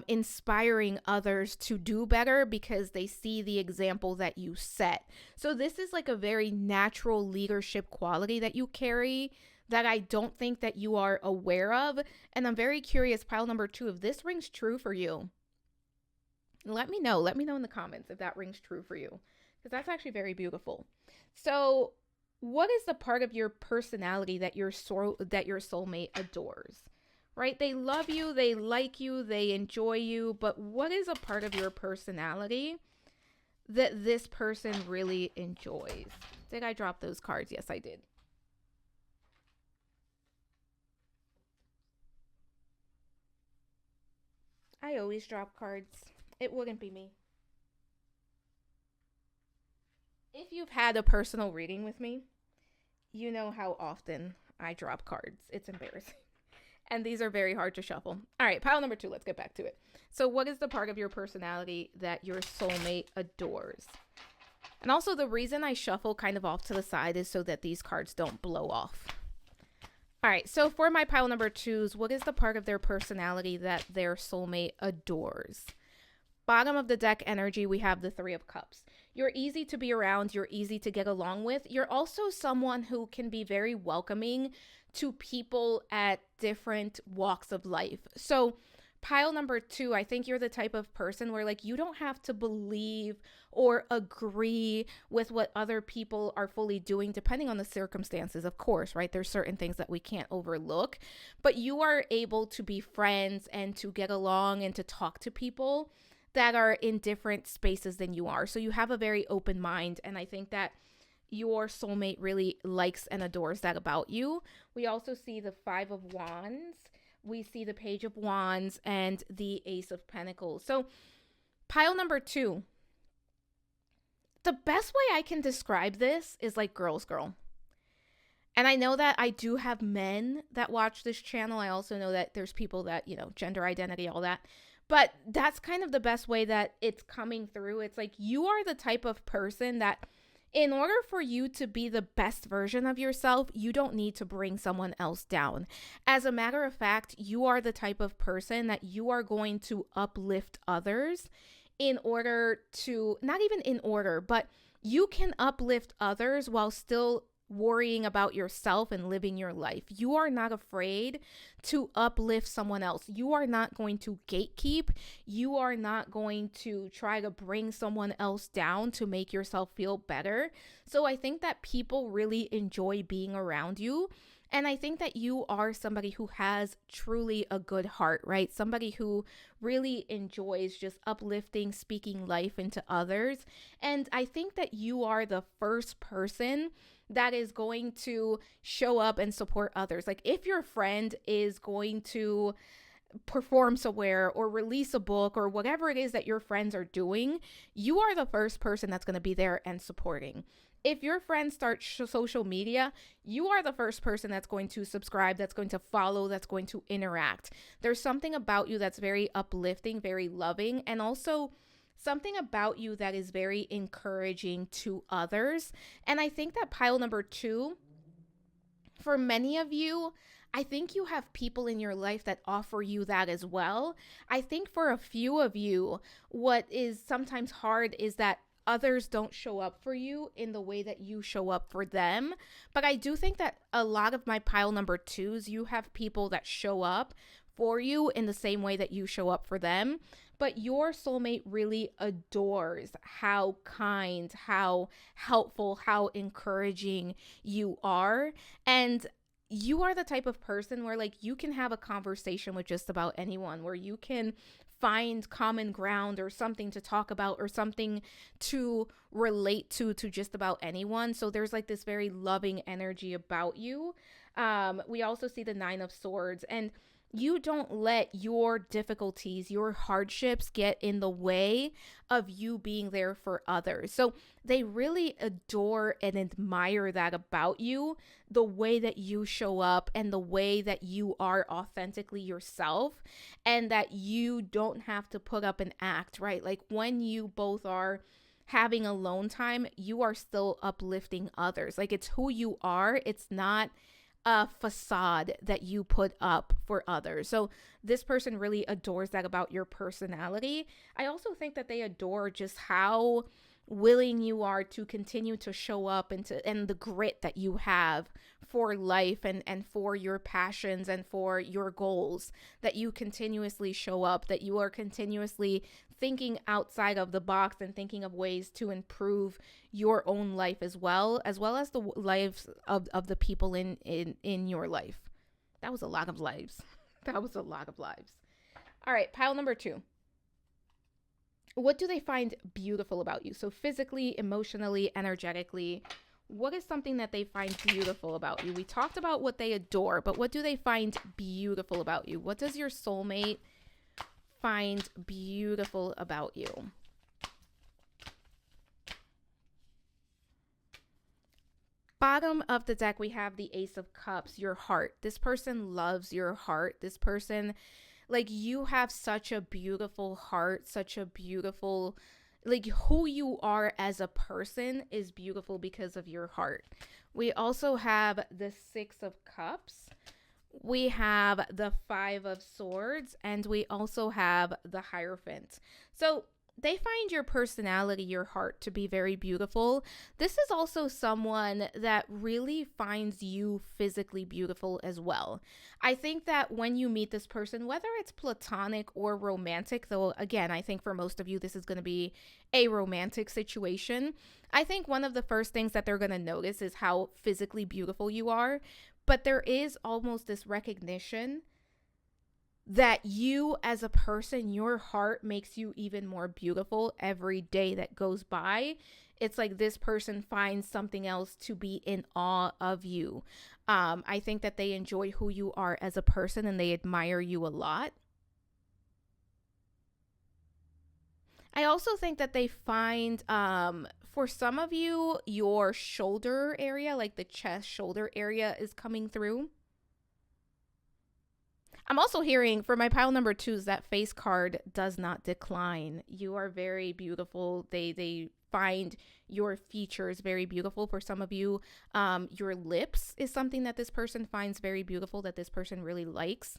inspiring others to do better because they see the example that you set. So this is like a very natural leadership quality that you carry that I don't think that you are aware of. And I'm very curious, pile number two, if this rings true for you. Let me know. Let me know in the comments if that rings true for you, because that's actually very beautiful. So what is the part of your personality that your soulmate adores? Right? They love you, they like you, they enjoy you, but what is a part of your personality that this person really enjoys? Did I drop those cards? Yes, I did. I always drop cards. It wouldn't be me. If you've had a personal reading with me, you know how often I drop cards. It's embarrassing. And these are very hard to shuffle. All right, pile number two, let's get back to it. So what is the part of your personality that your soulmate adores? And also, the reason I shuffle kind of off to the side is so that these cards don't blow off. All right, so for my pile number twos, what is the part of their personality that their soulmate adores? Bottom of the deck energy, we have the Three of Cups. You're easy to be around. You're easy to get along with. You're also someone who can be very welcoming to people at different walks of life. So pile number two, I think you're the type of person where like you don't have to believe or agree with what other people are fully doing, depending on the circumstances, of course, right? There's certain things that we can't overlook, but you are able to be friends and to get along and to talk to people that are in different spaces than you are. So you have a very open mind, and I think that your soulmate really likes and adores that about you. We also see the Five of Wands, we see the Page of Wands, and the Ace of Pentacles. So pile number two, the best way I can describe this is like girl's girl. And I know that I do have men that watch this channel. I also know that there's people that, you know, gender identity, all that. But that's kind of the best way that it's coming through. It's like you are the type of person that in order for you to be the best version of yourself, you don't need to bring someone else down. As a matter of fact, you are the type of person that you are going to uplift others in order to, not even in order, but you can uplift others while still worrying about yourself and living your life. You are not afraid to uplift someone else. You are not going to gatekeep. You are not going to try to bring someone else down to make yourself feel better. So I think that people really enjoy being around you. And I think that you are somebody who has truly a good heart, right? Somebody who really enjoys just uplifting, speaking life into others. And I think that you are the first person that is going to show up and support others. Like if your friend is going to perform somewhere or release a book or whatever it is that your friends are doing, you are the first person that's going to be there and supporting. If your friends start social media, you are the first person that's going to subscribe, that's going to follow, that's going to interact. There's something about you that's very uplifting, very loving, and also something about you that is very encouraging to others. And I think that pile number two, For many of you, I think you have people in your life that offer you that as well. I think for a few of you, what is sometimes hard is that others don't show up for you in the way that you show up for them. But I do think that a lot of my pile number twos, you have people that show up for you in the same way that you show up for them. But your soulmate really adores how kind, how helpful, how encouraging you are. And you are the type of person where like you can have a conversation with just about anyone, where you can find common ground or something to talk about or something to relate to just about anyone. So there's like this very loving energy about you. We also see the 9 of Swords, and you don't let your difficulties, your hardships get in the way of you being there for others. So they really adore and admire that about you, the way that you show up and the way that you are authentically yourself, and that you don't have to put up an act, right? Like when you both are having alone time, you are still uplifting others. Like it's who you are. It's not a facade that you put up for others. So this person really adores that about your personality. I also think that they adore just how willing you are to continue to show up and the grit that you have for life and for your passions and for your goals, that you continuously show up, that you are continuously thinking outside of the box and thinking of ways to improve your own life as well as the lives of the people in your life. That was a lot of lives. That was a lot of lives. All right, pile number 2. What do they find beautiful about you? So physically, emotionally, energetically, what is something that they find beautiful about you? We talked about what they adore, but what do they find beautiful about you? What does your soulmate find beautiful about you? Bottom of the deck, we have the Ace of Cups, your heart. This person loves your heart. This person, like, you have such a beautiful heart, such a beautiful, like, who you are as a person is beautiful because of your heart. We also have the 6 of Cups. We have the 5 of Swords, and we also have the Hierophant. So they find your personality, your heart, to be very beautiful. This is also someone that really finds you physically beautiful as well. I think that when you meet this person, whether it's platonic or romantic, though again, I think for most of you, this is going to be a romantic situation. I think one of the first things that they're going to notice is how physically beautiful you are. But there is almost this recognition that you as a person, your heart makes you even more beautiful every day that goes by. It's like this person finds something else to be in awe of you. I think that they enjoy who you are as a person and they admire you a lot. I also think that they find, for some of you, your shoulder area, like the chest shoulder area, is coming through. I'm also hearing for my pile number 2s that face card does not decline. You are very beautiful. They find your features very beautiful. For some of you, your lips is something that this person finds very beautiful, that this person really likes.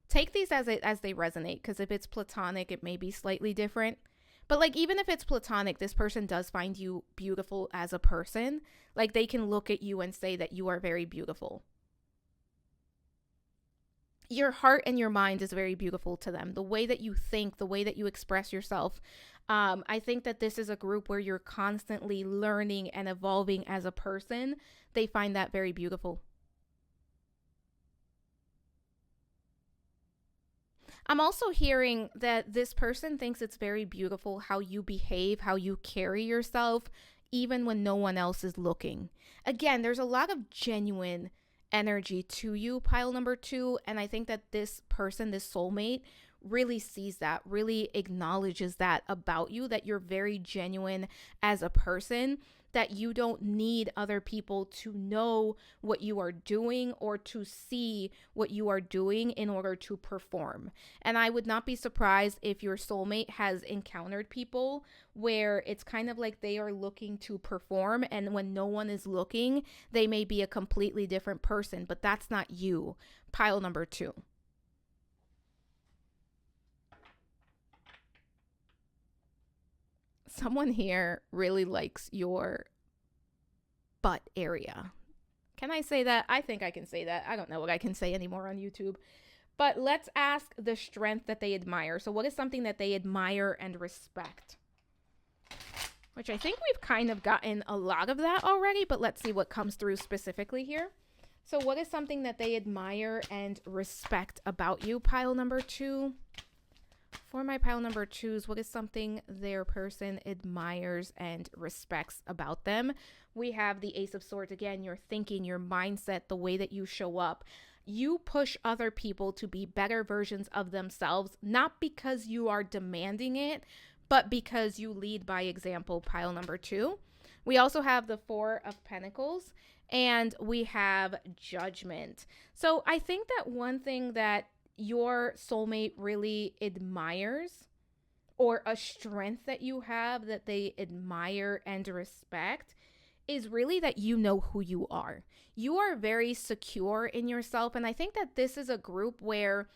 Take these as they resonate, because if it's platonic, it may be slightly different. But like, even if it's platonic, this person does find you beautiful as a person. Like, they can look at you and say that you are very beautiful. Your heart and your mind is very beautiful to them. The way that you think, the way that you express yourself. I think that this is a group where you're constantly learning and evolving as a person. They find that very beautiful. I'm also hearing that this person thinks it's very beautiful how you behave, how you carry yourself, even when no one else is looking. Again, there's a lot of genuine energy to you, pile number 2. And I think that this person, this soulmate, really sees that, really acknowledges that about you, that you're very genuine as a person, that you don't need other people to know what you are doing or to see what you are doing in order to perform. And I would not be surprised if your soulmate has encountered people where it's kind of like they are looking to perform, and when no one is looking, they may be a completely different person, but that's not you. Pile number 2. Someone here really likes your butt area. Can I say that? I think I can say that. I don't know what I can say anymore on YouTube. But let's ask the strength that they admire. So what is something that they admire and respect? Which I think we've kind of gotten a lot of that already, but let's see what comes through specifically here. So what is something that they admire and respect about you? Pile number 2. For my pile number 2s, what is something their person admires and respects about them? We have the Ace of Swords again, your thinking, your mindset, the way that you show up. You push other people to be better versions of themselves, not because you are demanding it, but because you lead by example, pile number 2. We also have the 4 of Pentacles, and we have Judgment. So I think that one thing that your soulmate really admires, or a strength that you have that they admire and respect, is really that you know who you are. You are very secure in yourself, and I think that this is a group where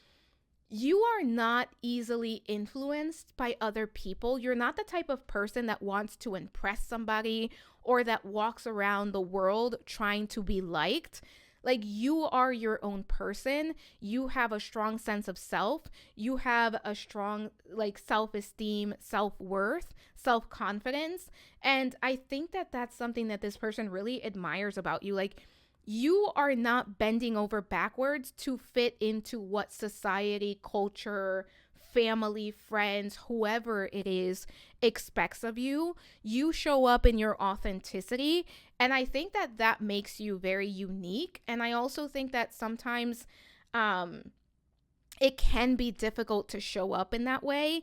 you are not easily influenced by other people. You're not the type of person that wants to impress somebody or that walks around the world trying to be liked. Like, you are your own person. You have a strong sense of self. You have a strong, like, self-esteem, self-worth, self-confidence. And I think that that's something that this person really admires about you. Like, you are not bending over backwards to fit into what society, culture, family, friends, whoever it is, expects of you. You show up in your authenticity, and I think that that makes you very unique. And I also think that sometimes it can be difficult to show up in that way,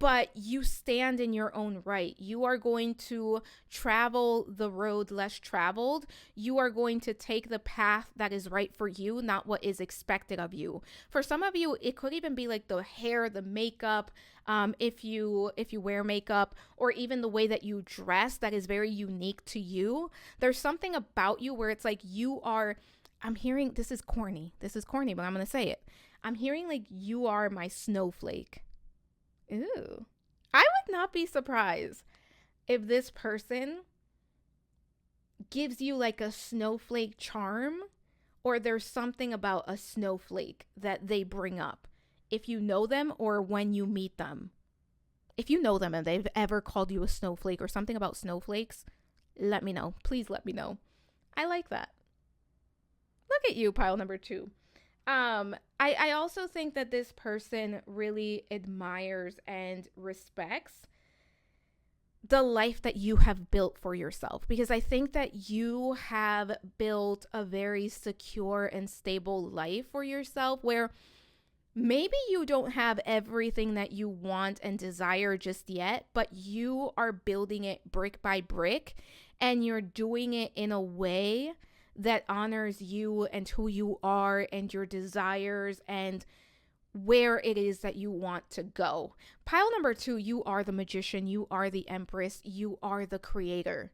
but you stand in your own right. You are going to travel the road less traveled. You are going to take the path that is right for you, not what is expected of you. For some of you, it could even be like the hair, the makeup, if you wear makeup, or even the way that you dress that is very unique to you. There's something about you where it's like you are, I'm hearing, this is corny, but I'm going to say it. I'm hearing like you are my snowflake. Ooh. I would not be surprised if this person gives you like a snowflake charm, or there's something about a snowflake that they bring up if you know them or when you meet them. If you know them and they've ever called you a snowflake or something about snowflakes, let me know. Please let me know. I like that. Look at you, pile number 2. I also think that this person really admires and respects the life that you have built for yourself, because I think that you have built a very secure and stable life for yourself where maybe you don't have everything that you want and desire just yet, but you are building it brick by brick, and you're doing it in a way that honors you and who you are and your desires and where it is that you want to go. Pile number 2, you are the magician, you are the empress, you are the creator.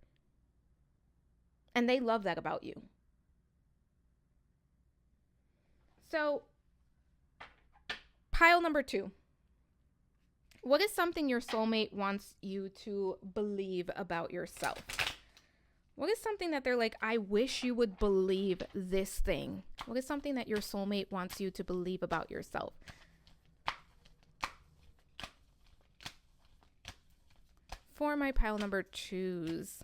And they love that about you. So, pile number 2. What is something your soulmate wants you to believe about yourself? What is something that they're like, I wish you would believe this thing? What is something that your soulmate wants you to believe about yourself? For my pile number 2s.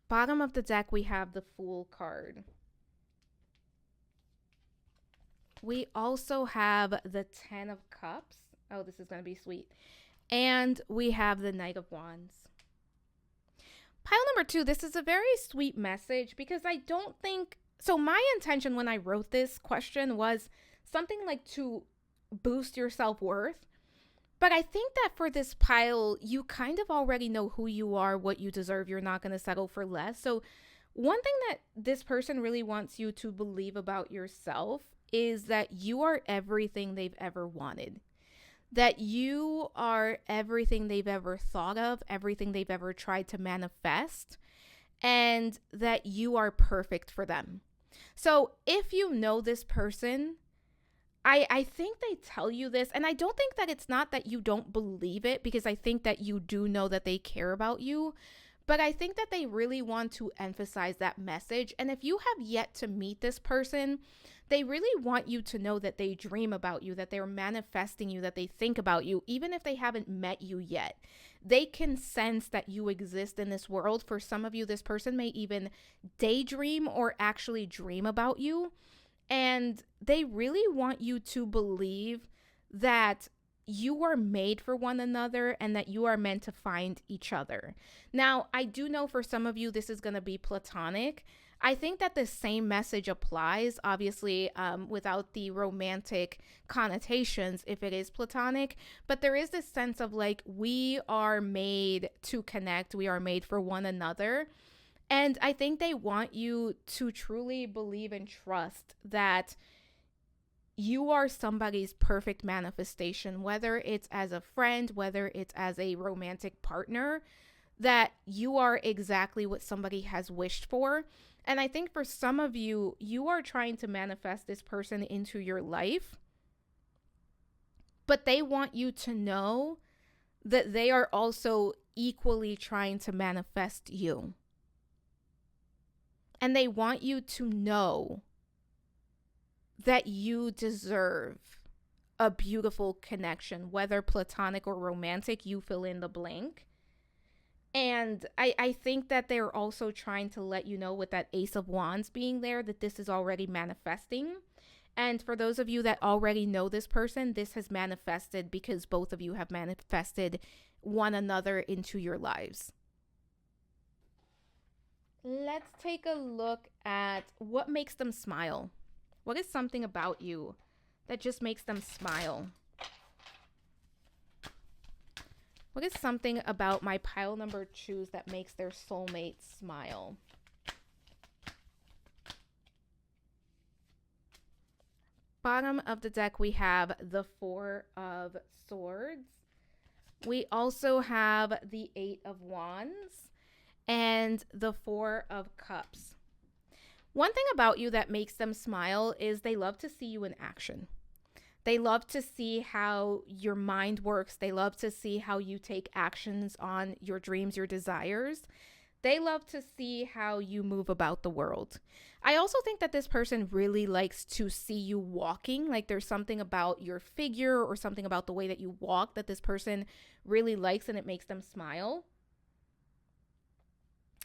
Bottom of the deck, we have the Fool card. We also have the 10 of Cups. Oh, this is going to be sweet. And we have the Knight of Wands. Pile number 2, this is a very sweet message because I don't think So my intention when I wrote this question was something like to boost your self-worth. But I think that for this pile, you kind of already know who you are, what you deserve. You're not going to settle for less. So, one thing that this person really wants you to believe about yourself is that you are everything they've ever wanted, that you are everything they've ever thought of, everything they've ever tried to manifest, and that you are perfect for them. So, if you know this person, I think they tell you this, and I don't think that it's not that you don't believe it, because I think that you do know that they care about you, but I think that they really want to emphasize that message. And if you have yet to meet this person, they really want you to know that they dream about you, that they're manifesting you, that they think about you, even if they haven't met you yet. They can sense that you exist in this world. For some of you, this person may even daydream or actually dream about you. And they really want you to believe that you are made for one another and that you are meant to find each other. Now, I do know for some of you, this is going to be platonic. I think that the same message applies, obviously, without the romantic connotations if it is platonic. But there is this sense of like, we are made to connect, we are made for one another. And I think they want you to truly believe and trust that you are somebody's perfect manifestation, whether it's as a friend, whether it's as a romantic partner, that you are exactly what somebody has wished for. And I think for some of you, you are trying to manifest this person into your life, but they want you to know that they are also equally trying to manifest you. And they want you to know that you deserve a beautiful connection, whether platonic or romantic, you fill in the blank. And I think that they're also trying to let you know, with that Ace of Wands being there, that this is already manifesting. And for those of you that already know this person, this has manifested because both of you have manifested one another into your lives. Let's take a look at what makes them smile. What is something about you that just makes them smile? What is something about my pile number 2s that makes their soulmate smile? Bottom of the deck, we have the 4 of Swords. We also have the 8 of Wands and the 4 of Cups. One thing about you that makes them smile is they love to see you in action. They love to see how your mind works. They love to see how you take actions on your dreams, your desires. They love to see how you move about the world. I also think that this person really likes to see you walking. Like there's something about your figure or something about the way that you walk that this person really likes, and it makes them smile.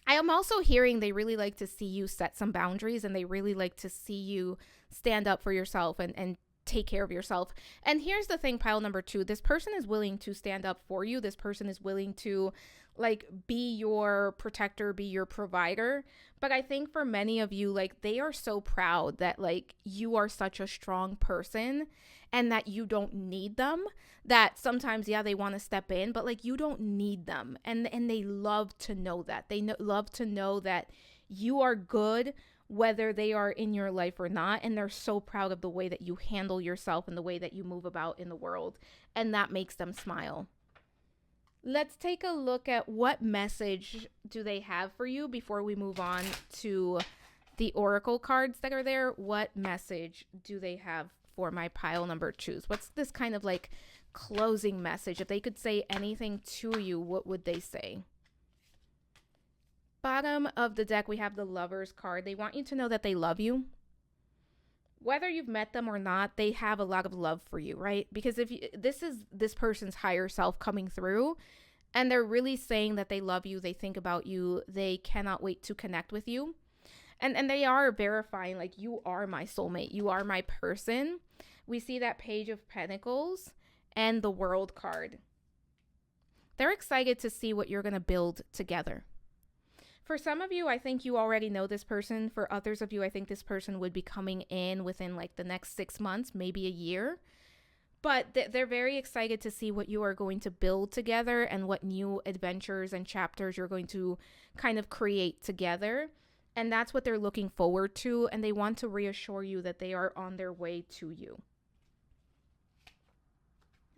I am also hearing they really like to see you set some boundaries, and they really like to see you stand up for yourself and take care of yourself. And here's the thing, pile number 2, this person is willing to stand up for you. This person is willing to like be your protector, be your provider. But I think for many of you, like they are so proud that like you are such a strong person and that you don't need them, that sometimes, yeah, they want to step in, but like you don't need them. And they love to know that. Love to know that you are good, whether they are in your life or not. And they're so proud of the way that you handle yourself and the way that you move about in the world. And that makes them smile. Let's take a look at what message do they have for you before we move on to the oracle cards that are there. What message do they have for my pile number 2s? What's this kind of like closing message? If they could say anything to you, what would they say? Bottom of the deck, we have the Lovers card. They want you to know that they love you. Whether you've met them or not, they have a lot of love for you, right? Because this is this person's higher self coming through, and they're really saying that they love you, they think about you, they cannot wait to connect with you. And they are verifying, like, you are my soulmate, you are my person. We see that Page of Pentacles and the World card. They're excited to see what you're going to build together. For some of you, I think you already know this person. For others of you, I think this person would be coming in within like the next 6 months, maybe a year. But they're very excited to see what you are going to build together and what new adventures and chapters you're going to kind of create together. And that's what they're looking forward to. And they want to reassure you that they are on their way to you.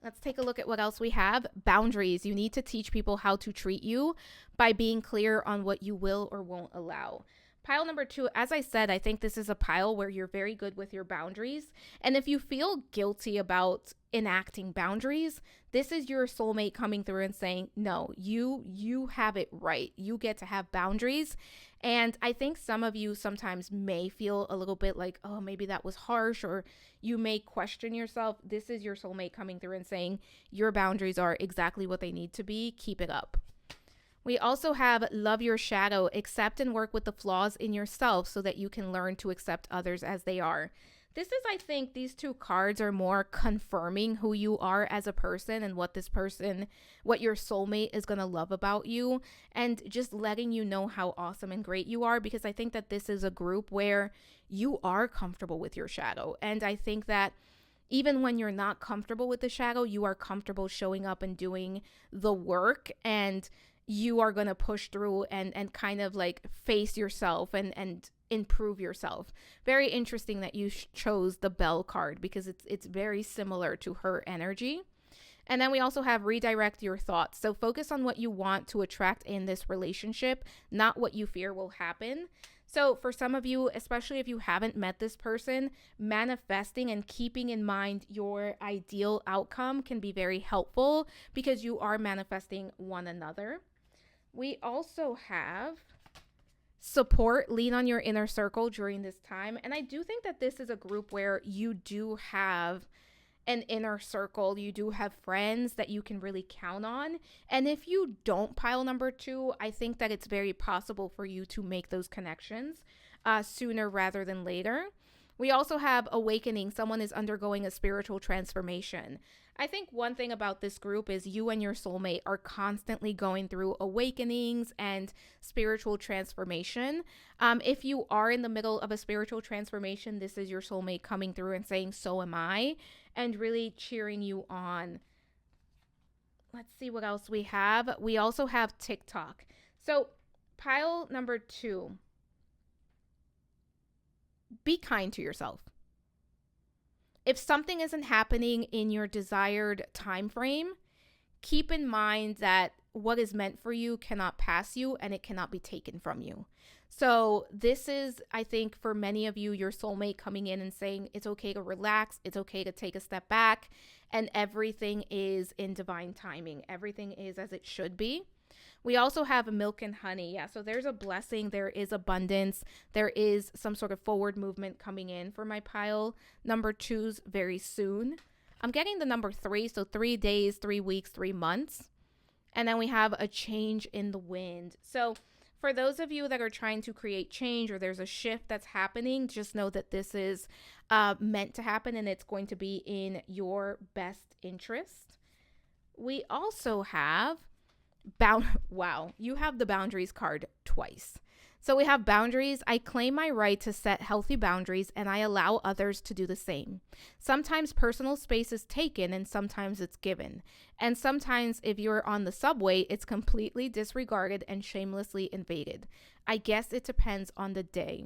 Let's take a look at what else we have. Boundaries. You need to teach people how to treat you by being clear on what you will or won't allow. Pile number 2, as I said, I think this is a pile where you're very good with your boundaries. And if you feel guilty about enacting boundaries, this is your soulmate coming through and saying, no, you have it right. You get to have boundaries. And I think some of you sometimes may feel a little bit like, oh, maybe that was harsh, or you may question yourself. This is your soulmate coming through and saying your boundaries are exactly what they need to be. Keep it up. We also have love your shadow, accept and work with the flaws in yourself so that you can learn to accept others as they are. This is, I think, these 2 cards are more confirming who you are as a person and what your soulmate is going to love about you, and just letting you know how awesome and great you are, because I think that this is a group where you are comfortable with your shadow. And I think that even when you're not comfortable with the shadow, you are comfortable showing up and doing the work, and you are going to push through and kind of like face yourself and improve yourself. Very interesting that you chose the Bell card, because it's very similar to her energy. And then we also have redirect your thoughts. So focus on what you want to attract in this relationship, not what you fear will happen. So for some of you, especially if you haven't met this person, manifesting and keeping in mind your ideal outcome can be very helpful, because you are manifesting one another. We also have support, lean on your inner circle during this time. And I do think that this is a group where you do have an inner circle. You do have friends that you can really count on. And if you don't, pile number 2, I think that it's very possible for you to make those connections sooner rather than later. We also have awakening. Someone is undergoing a spiritual transformation. I think one thing about this group is you and your soulmate are constantly going through awakenings and spiritual transformation. If you are in the middle of a spiritual transformation, this is your soulmate coming through and saying, so am I, and really cheering you on. Let's see what else we have. We also have TikTok. So pile number 2, be kind to yourself. If something isn't happening in your desired time frame, keep in mind that what is meant for you cannot pass you, and it cannot be taken from you. So this is, I think, for many of you, your soulmate coming in and saying it's okay to relax, it's okay to take a step back, and everything is in divine timing. Everything is as it should be. We also have milk and honey. Yeah, so there's a blessing. There is abundance. There is some sort of forward movement coming in for my pile number 2s very soon. I'm getting the number 3, so 3 days, 3 weeks, 3 months. And then we have a change in the wind. So for those of you that are trying to create change, or there's a shift that's happening, just know that this is meant to happen, and it's going to be in your best interest. We also have wow, you have the boundaries card twice. So we have boundaries. I claim my right to set healthy boundaries, and I allow others to do the same. Sometimes personal space is taken, and sometimes it's given. And sometimes if you're on the subway, it's completely disregarded and shamelessly invaded. I guess it depends on the day.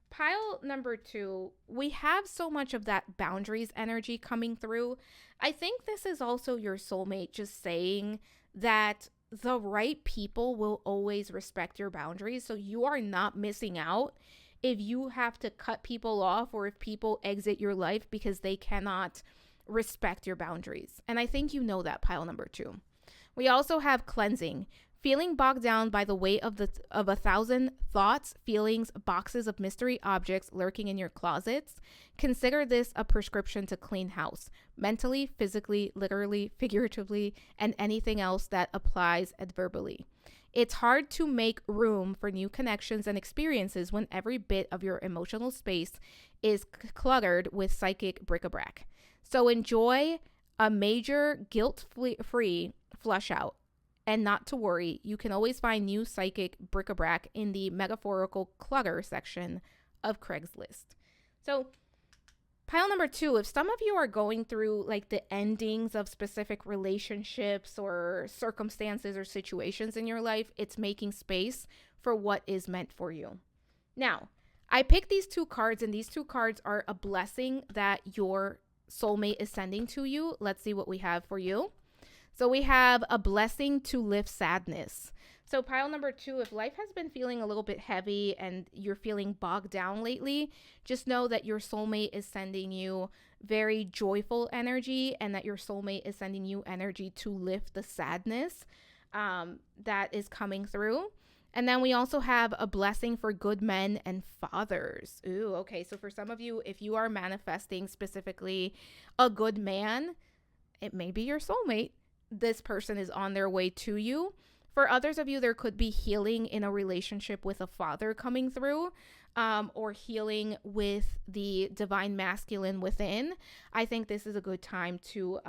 Pile number 2, we have so much of that boundaries energy coming through. I think this is also your soulmate just saying that the right people will always respect your boundaries. So you are not missing out if you have to cut people off, or if people exit your life because they cannot respect your boundaries. And I think you know that, pile number 2. We also have cleansing. Feeling bogged down by the weight of 1,000 thoughts, feelings, boxes of mystery objects lurking in your closets. Consider this a prescription to clean house, mentally, physically, literally, figuratively, and anything else that applies adverbally. It's hard to make room for new connections and experiences when every bit of your emotional space is cluttered with psychic bric-a-brac. So enjoy a major guilt-free flush out. and not to worry. You can always find new psychic bric-a-brac in the metaphorical clutter section of Craigslist. So pile number 2, if some of you are going through like the endings of specific relationships or circumstances or situations in your life, it's making space for what is meant for you. Now, I picked these 2 cards, and these 2 cards are a blessing that your soulmate is sending to you. Let's see what we have for you. So we have a blessing to lift sadness. So pile number 2, if life has been feeling a little bit heavy and you're feeling bogged down lately, just know that your soulmate is sending you very joyful energy, and that your soulmate is sending you energy to lift the sadness that is coming through. And then we also have a blessing for good men and fathers. Ooh, okay. So for some of you, if you are manifesting specifically a good man, it may be your soulmate. This person is on their way to you. For others of you, there could be healing in a relationship with a father coming through, or healing with the divine masculine within. I think this is a good time to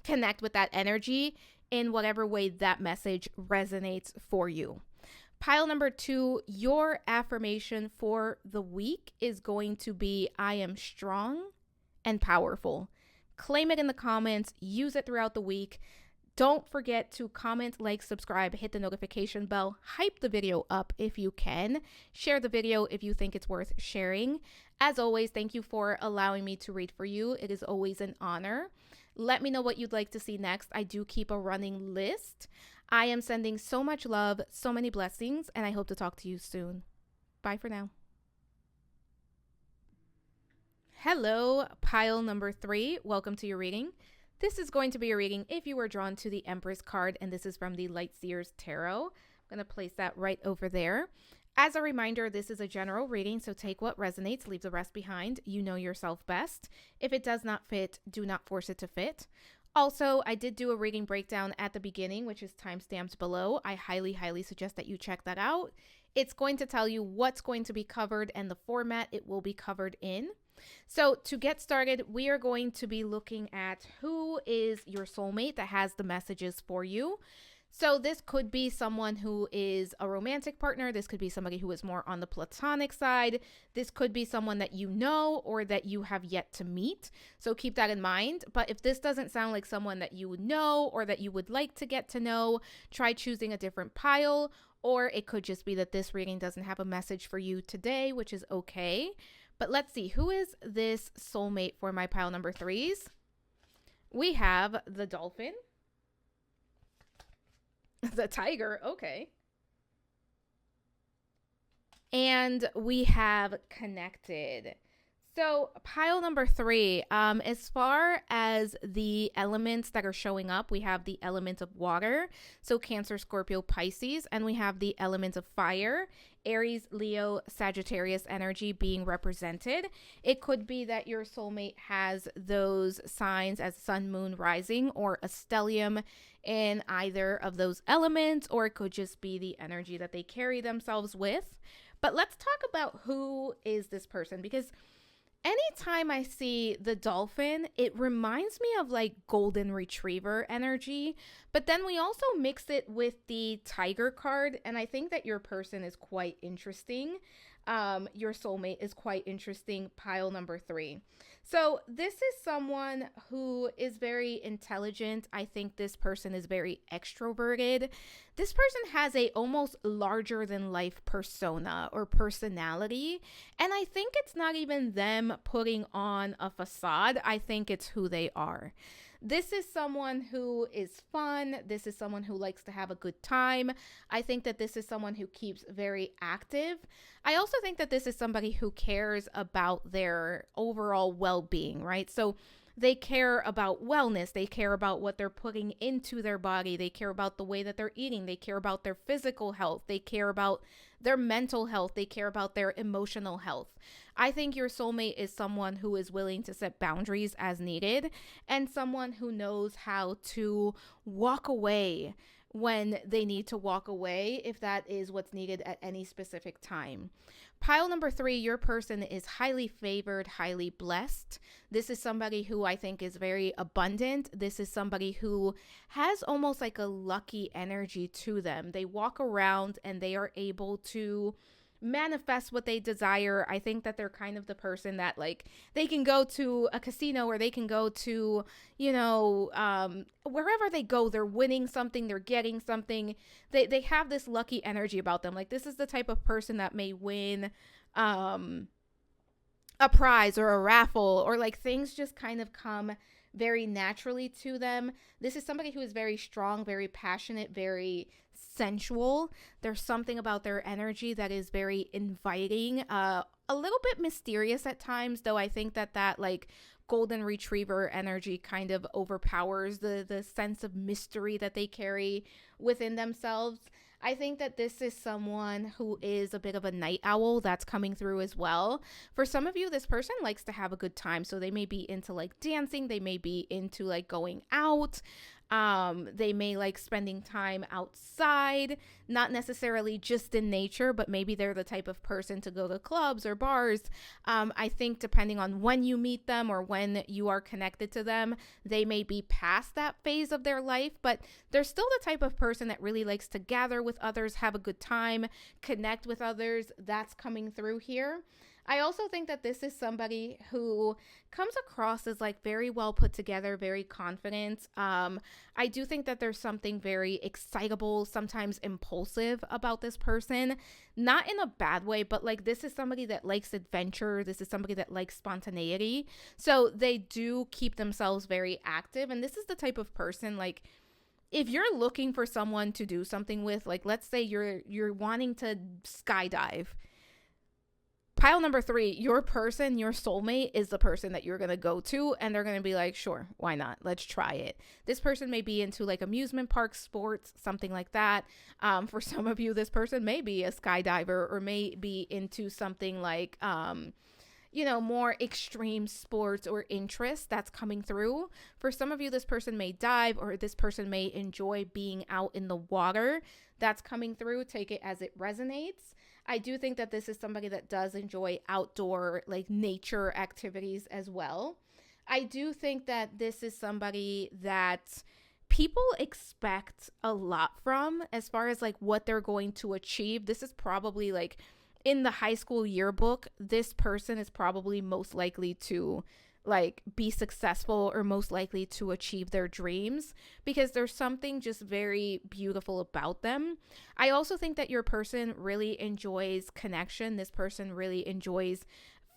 connect with that energy in whatever way that message resonates for you. Pile number 2, your affirmation for the week is going to be, I am strong and powerful. Claim it in the comments, use it throughout the week. Don't forget to comment, like, subscribe, hit the notification bell, hype the video up if you can, share the video if you think it's worth sharing. As always, thank you for allowing me to read for you. It is always an honor. Let me know what you'd like to see next. I do keep a running list. I am sending so much love, so many blessings, and I hope to talk to you soon. Bye for now. Hello, pile number 3. Welcome to your reading. This is going to be a reading if you were drawn to the Empress card, and this is from the Light Seers Tarot. I'm going to place that right over there. As a reminder, this is a general reading, so take what resonates, leave the rest behind. You know yourself best. If it does not fit, do not force it to fit. Also, I did do a reading breakdown at the beginning, which is timestamped below. I highly, highly suggest that you check that out. It's going to tell you what's going to be covered and the format it will be covered in. So to get started, we are going to be looking at who is your soulmate that has the messages for you. So this could be someone who is a romantic partner. This could be somebody who is more on the platonic side. This could be someone that you know or that you have yet to meet. So keep that in mind. But if this doesn't sound like someone that you would know or that you would like to get to know, try choosing a different pile. Or it could just be that this reading doesn't have a message for you today, which is okay. But let's see, who is this soulmate for my pile number 3s? We have the dolphin. The tiger, okay. And we have connected. So pile number 3, as far as the elements that are showing up, we have the element of water, so Cancer, Scorpio, Pisces, and we have the element of fire, Aries, Leo, Sagittarius energy being represented. It could be that your soulmate has those signs as sun, moon, rising, or a stellium in either of those elements, or it could just be the energy that they carry themselves with. But let's talk about who is this person, because anytime I see the dolphin, it reminds me of like golden retriever energy, but then we also mix it with the tiger card, and I think that your person is quite interesting. Your soulmate is quite interesting, pile number 3. So this is someone who is very intelligent. I think this person is very extroverted. This person has a almost larger than life persona or personality. And I think it's not even them putting on a facade. I think it's who they are. This is someone who is fun. This is someone who likes to have a good time. I think that this is someone who keeps very active. I also think that this is somebody who cares about their overall well-being, right? So they care about wellness. They care about what they're putting into their body. They care about the way that they're eating. They care about their physical health. They care about their mental health. They care about their emotional health. I think your soulmate is someone who is willing to set boundaries as needed, and someone who knows how to walk away when they need to walk away, if that is what's needed at any specific time. Pile number 3, your person is highly favored, highly blessed. This is somebody who I think is very abundant. This is somebody who has almost like a lucky energy to them. They walk around and they are able to manifest what they desire. I think that they're kind of the person that, like, they can go to a casino, or they can go to, wherever they go, they're winning something, they're getting something. They have this lucky energy about them. Like, this is the type of person that may win a prize or a raffle, or like things just kind of come very naturally to them. This is somebody who is very strong, very passionate, very sensual. There's something about their energy that is very inviting, a little bit mysterious at times, though I think that like golden retriever energy kind of overpowers the sense of mystery that they carry within themselves. I think that this is someone who is a bit of a night owl that's coming through as well. For some of you, this person likes to have a good time. So they may be into like dancing. They may be into like going out. They may like spending time outside, not necessarily just in nature, but maybe they're the type of person to go to clubs or bars. I think depending on when you meet them or when you are connected to them, they may be past that phase of their life, but they're still the type of person that really likes to gather with others, have a good time, connect with others. That's coming through here. I also think that this is somebody who comes across as like very well put together, very confident. I do think that there's something very excitable, sometimes impulsive about this person, not in a bad way, but like this is somebody that likes adventure. This is somebody that likes spontaneity. So they do keep themselves very active. And this is the type of person, like, if you're looking for someone to do something with, like, let's say you're wanting to skydive. Pile number 3, your person, your soulmate is the person that you're going to go to, and they're going to be like, sure, why not? Let's try it. This person may be into like amusement park, sports, something like that. For some of you, this person may be a skydiver, or may be into something like, more extreme sports or interests. That's coming through. For some of you, this person may dive, or this person may enjoy being out in the water. That's coming through. Take it as it resonates. I do think that this is somebody that does enjoy outdoor, like nature activities as well. I do think that this is somebody that people expect a lot from as far as like what they're going to achieve. This is probably like in the high school yearbook, this person is probably most likely to like be successful or most likely to achieve their dreams, because there's something just very beautiful about them. I also think that your person really enjoys connection. This person really enjoys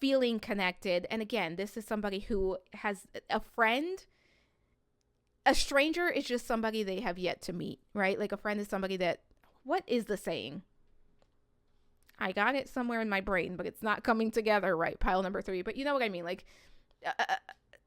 feeling connected. And again, this is somebody who has a friend. A stranger is just somebody they have yet to meet, right? Like a friend is somebody that, what is the saying? I got it somewhere in my brain, but it's not coming together right. Pile number 3, but you know what I mean? Like,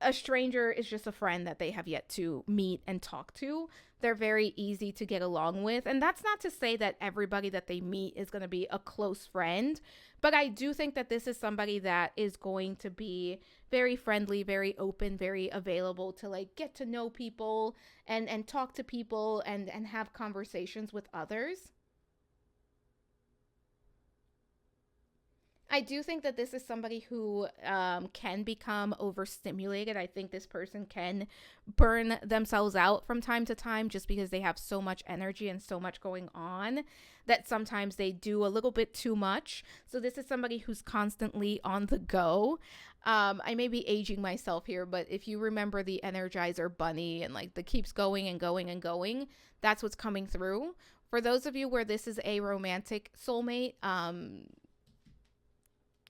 a stranger is just a friend that they have yet to meet and talk to. They're very easy to get along with. And that's not to say that everybody that they meet is going to be a close friend. But I do think that this is somebody that is going to be very friendly, very open, very available to like get to know people and talk to people and have conversations with others. I do think that this is somebody who can become overstimulated. I think this person can burn themselves out from time to time just because they have so much energy and so much going on that sometimes they do a little bit too much. So this is somebody who's constantly on the go. I may be aging myself here, but if you remember the Energizer Bunny and like the keeps going and going and going, that's what's coming through. For those of you where this is a romantic soulmate,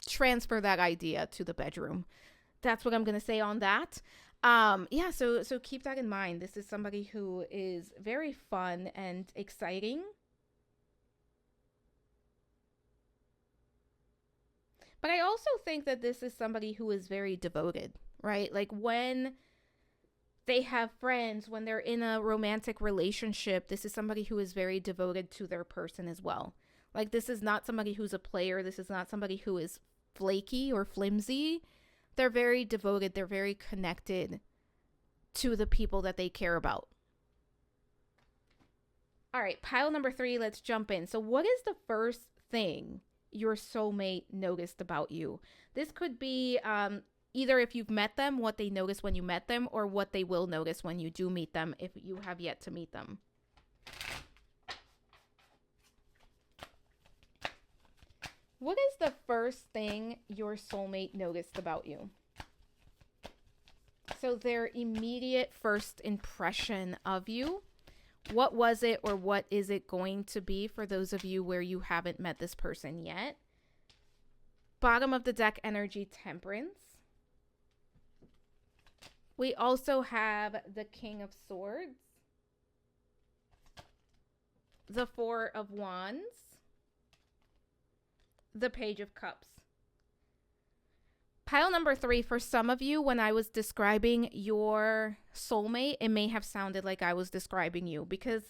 transfer that idea to the bedroom. That's what I'm going to say on that. So keep that in mind. This is somebody who is very fun and exciting. But I also think that this is somebody who is very devoted, right? Like when they have friends, when they're in a romantic relationship, this is somebody who is very devoted to their person as well. Like this is not somebody who's a player. This is not somebody who is flaky or flimsy. They're very devoted. They're very connected to the people that they care about. All right, pile number 3, let's jump in. So what is the first thing your soulmate noticed about you? This could be either if you've met them, what they noticed when you met them, or what they will notice when you do meet them if you have yet to meet them. What is the first thing your soulmate noticed about you? So their immediate first impression of you. What was it, or what is it going to be for those of you where you haven't met this person yet? Bottom of the deck energy, Temperance. We also have the King of Swords, the Four of Wands, the Page of Cups. Pile number 3, for some of you, when I was describing your soulmate, it may have sounded like I was describing you, because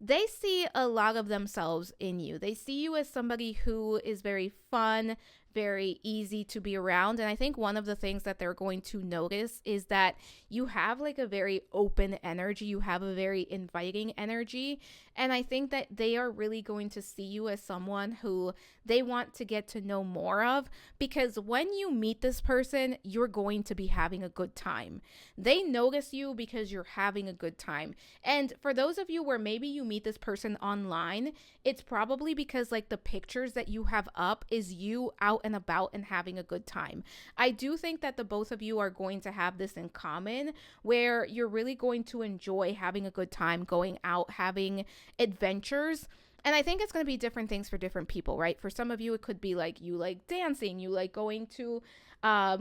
they see a lot of themselves in you. They see you as somebody who is very fun, very easy to be around. And I think one of the things that they're going to notice is that you have like a very open energy. You have a very inviting energy. And I think that they are really going to see you as someone who they want to get to know more of, because when you meet this person, you're going to be having a good time. They notice you because you're having a good time. And for those of you where maybe you meet this person online, it's probably because like the pictures that you have up is you out and about and having a good time. I do think that the both of you are going to have this in common, where you're really going to enjoy having a good time, going out, having adventures. And I think it's going to be different things for different people, right? For some of you, it could be like you like dancing, you like going to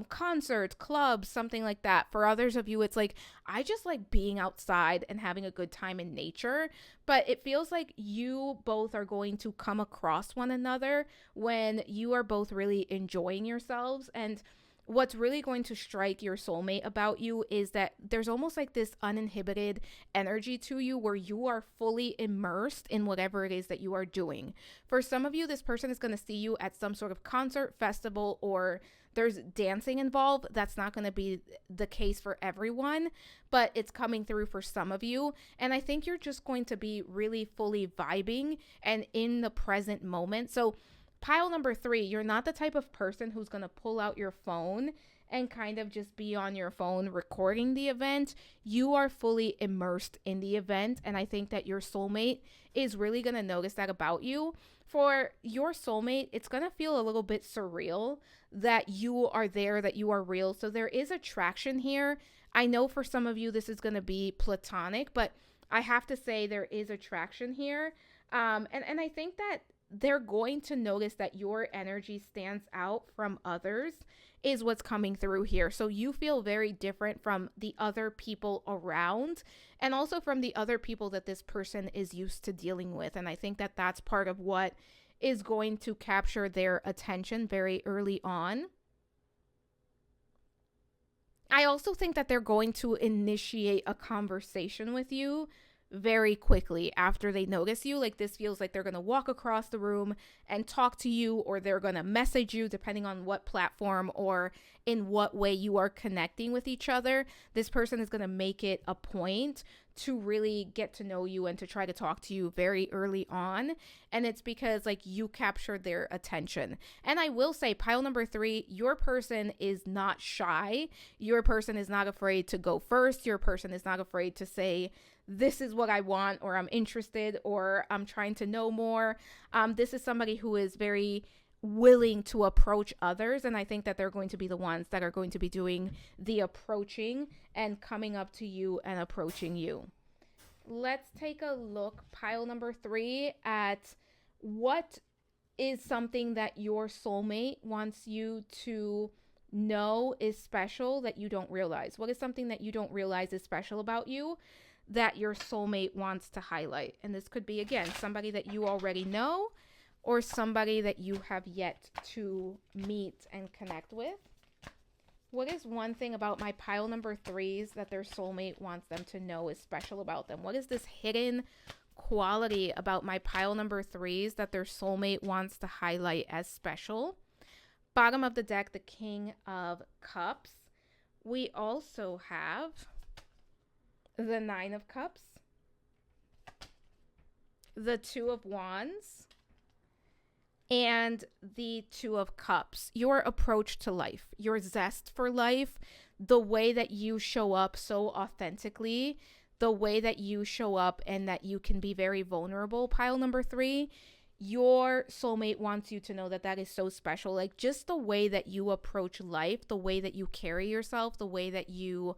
concerts, clubs, something like that. For others of you, it's like, I just like being outside and having a good time in nature. But it feels like you both are going to come across one another when you are both really enjoying yourselves. And what's really going to strike your soulmate about you is that there's almost like this uninhibited energy to you where you are fully immersed in whatever it is that you are doing. For some of you, this person is going to see you at some sort of concert, festival, or there's dancing involved. That's not going to be the case for everyone, but it's coming through for some of you. And I think you're just going to be really fully vibing and in the present moment. So pile number 3, you're not the type of person who's going to pull out your phone and kind of just be on your phone recording the event. You are fully immersed in the event. And I think that your soulmate is really going to notice that about you. For your soulmate, it's going to feel a little bit surreal that you are there, that you are real. So there is attraction here. I know for some of you, this is going to be platonic, but I have to say there is attraction here. And I think that they're going to notice that your energy stands out from others is what's coming through here. So you feel very different from the other people around, and also from the other people that this person is used to dealing with. And I think that that's part of what is going to capture their attention very early on. I also think that they're going to initiate a conversation with you very quickly after they notice you. Like, this feels like they're going to walk across the room and talk to you, or they're going to message you, depending on what platform or in what way you are connecting with each other. This person is going to make it a point to really get to know you and to try to talk to you very early on. And it's because like you captured their attention. And I will say, pile number 3, your person is not shy. Your person is not afraid to go first. Your person is not afraid to say, this is what I want, or I'm interested, or I'm trying to know more. This is somebody who is very willing to approach others. And I think that they're going to be the ones that are going to be doing the approaching and coming up to you and approaching you. Let's take a look, pile number 3, at what is something that your soulmate wants you to know is special that you don't realize. What is something that you don't realize is special about you that your soulmate wants to highlight? And this could be, again, somebody that you already know, or somebody that you have yet to meet and connect with. What is one thing about my pile number 3s that their soulmate wants them to know is special about them? What is this hidden quality about my pile number 3s that their soulmate wants to highlight as special? Bottom of the deck, the King of Cups. We also have the 9 of Cups, the Two of Wands, and the Two of Cups. Your approach to life, your zest for life, the way that you show up so authentically, the way that you show up and that you can be very vulnerable, pile number 3. Your soulmate wants you to know that that is so special. Like, just the way that you approach life, the way that you carry yourself, the way that you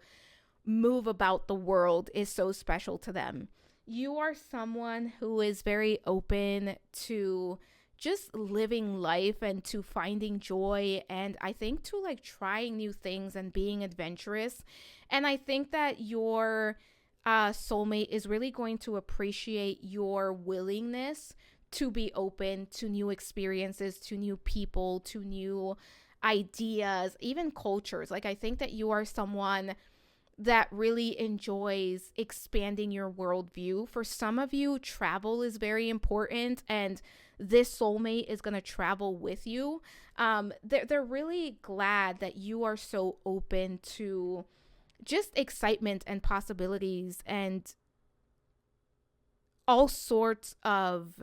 move about the world is so special to them. You are someone who is very open to just living life and to finding joy, and I think to like trying new things and being adventurous. And I think that your soulmate is really going to appreciate your willingness to be open to new experiences, to new people, to new ideas, even cultures. Like, I think that you are someone that really enjoys expanding your worldview. For some of you, travel is very important, and this soulmate is going to travel with you. They're really glad that you are so open to just excitement and possibilities and all sorts of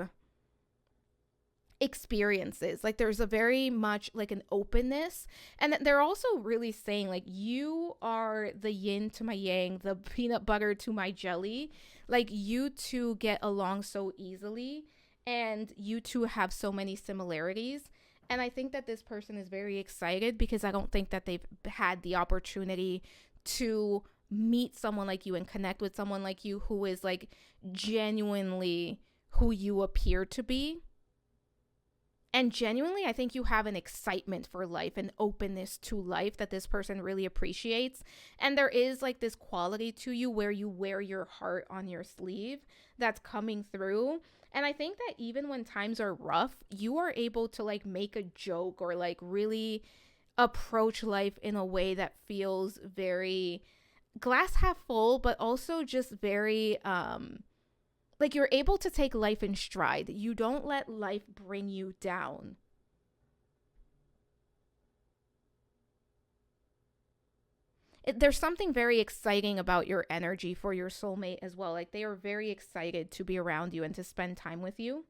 experiences. Like, there's a very much like an openness, and they're also really saying like, you are the yin to my yang, the peanut butter to my jelly. Like, you two get along so easily, and you two have so many similarities. And I think that this person is very excited because I don't think that they've had the opportunity to meet someone like you and connect with someone like you who is like genuinely who you appear to be. And genuinely, I think you have an excitement for life, an openness to life that this person really appreciates. And there is like this quality to you where you wear your heart on your sleeve that's coming through. And I think that even when times are rough, you are able to like make a joke or like really approach life in a way that feels very glass half full, but also just very, like, you're able to take life in stride. You don't let life bring you down. There's something very exciting about your energy for your soulmate as well. Like, they are very excited to be around you and to spend time with you.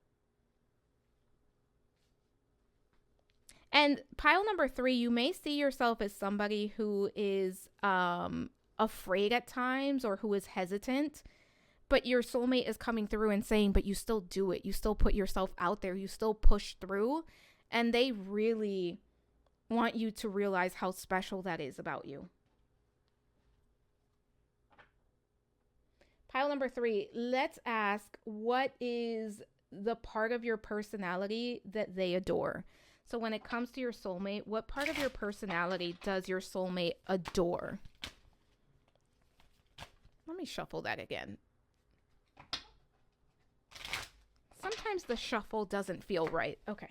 And pile number 3, you may see yourself as somebody who is afraid at times or who is hesitant. But your soulmate is coming through and saying, but you still do it. You still put yourself out there. You still push through. And they really want you to realize how special that is about you. Pile number 3, let's ask, what is the part of your personality that they adore? So when it comes to your soulmate, what part of your personality does your soulmate adore? Let me shuffle that again. Sometimes the shuffle doesn't feel right. Okay.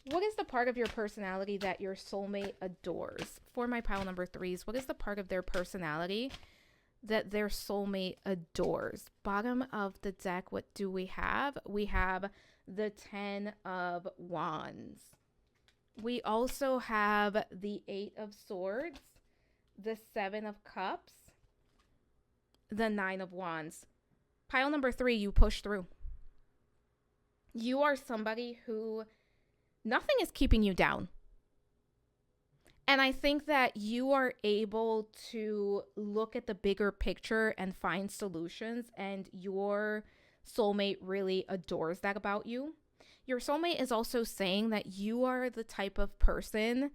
What is the part of your personality that your soulmate adores? For my pile number 3s, what is the part of their personality that their soulmate adores? Bottom of the deck, what do we have? We have the 10 of Wands. We also have the 8 of Swords, the 7 of Cups, the 9 of Wands. Pile number 3, you push through. You are somebody who nothing is keeping you down. And I think that you are able to look at the bigger picture and find solutions, and your soulmate really adores that about you. Your soulmate is also saying that you are the type of person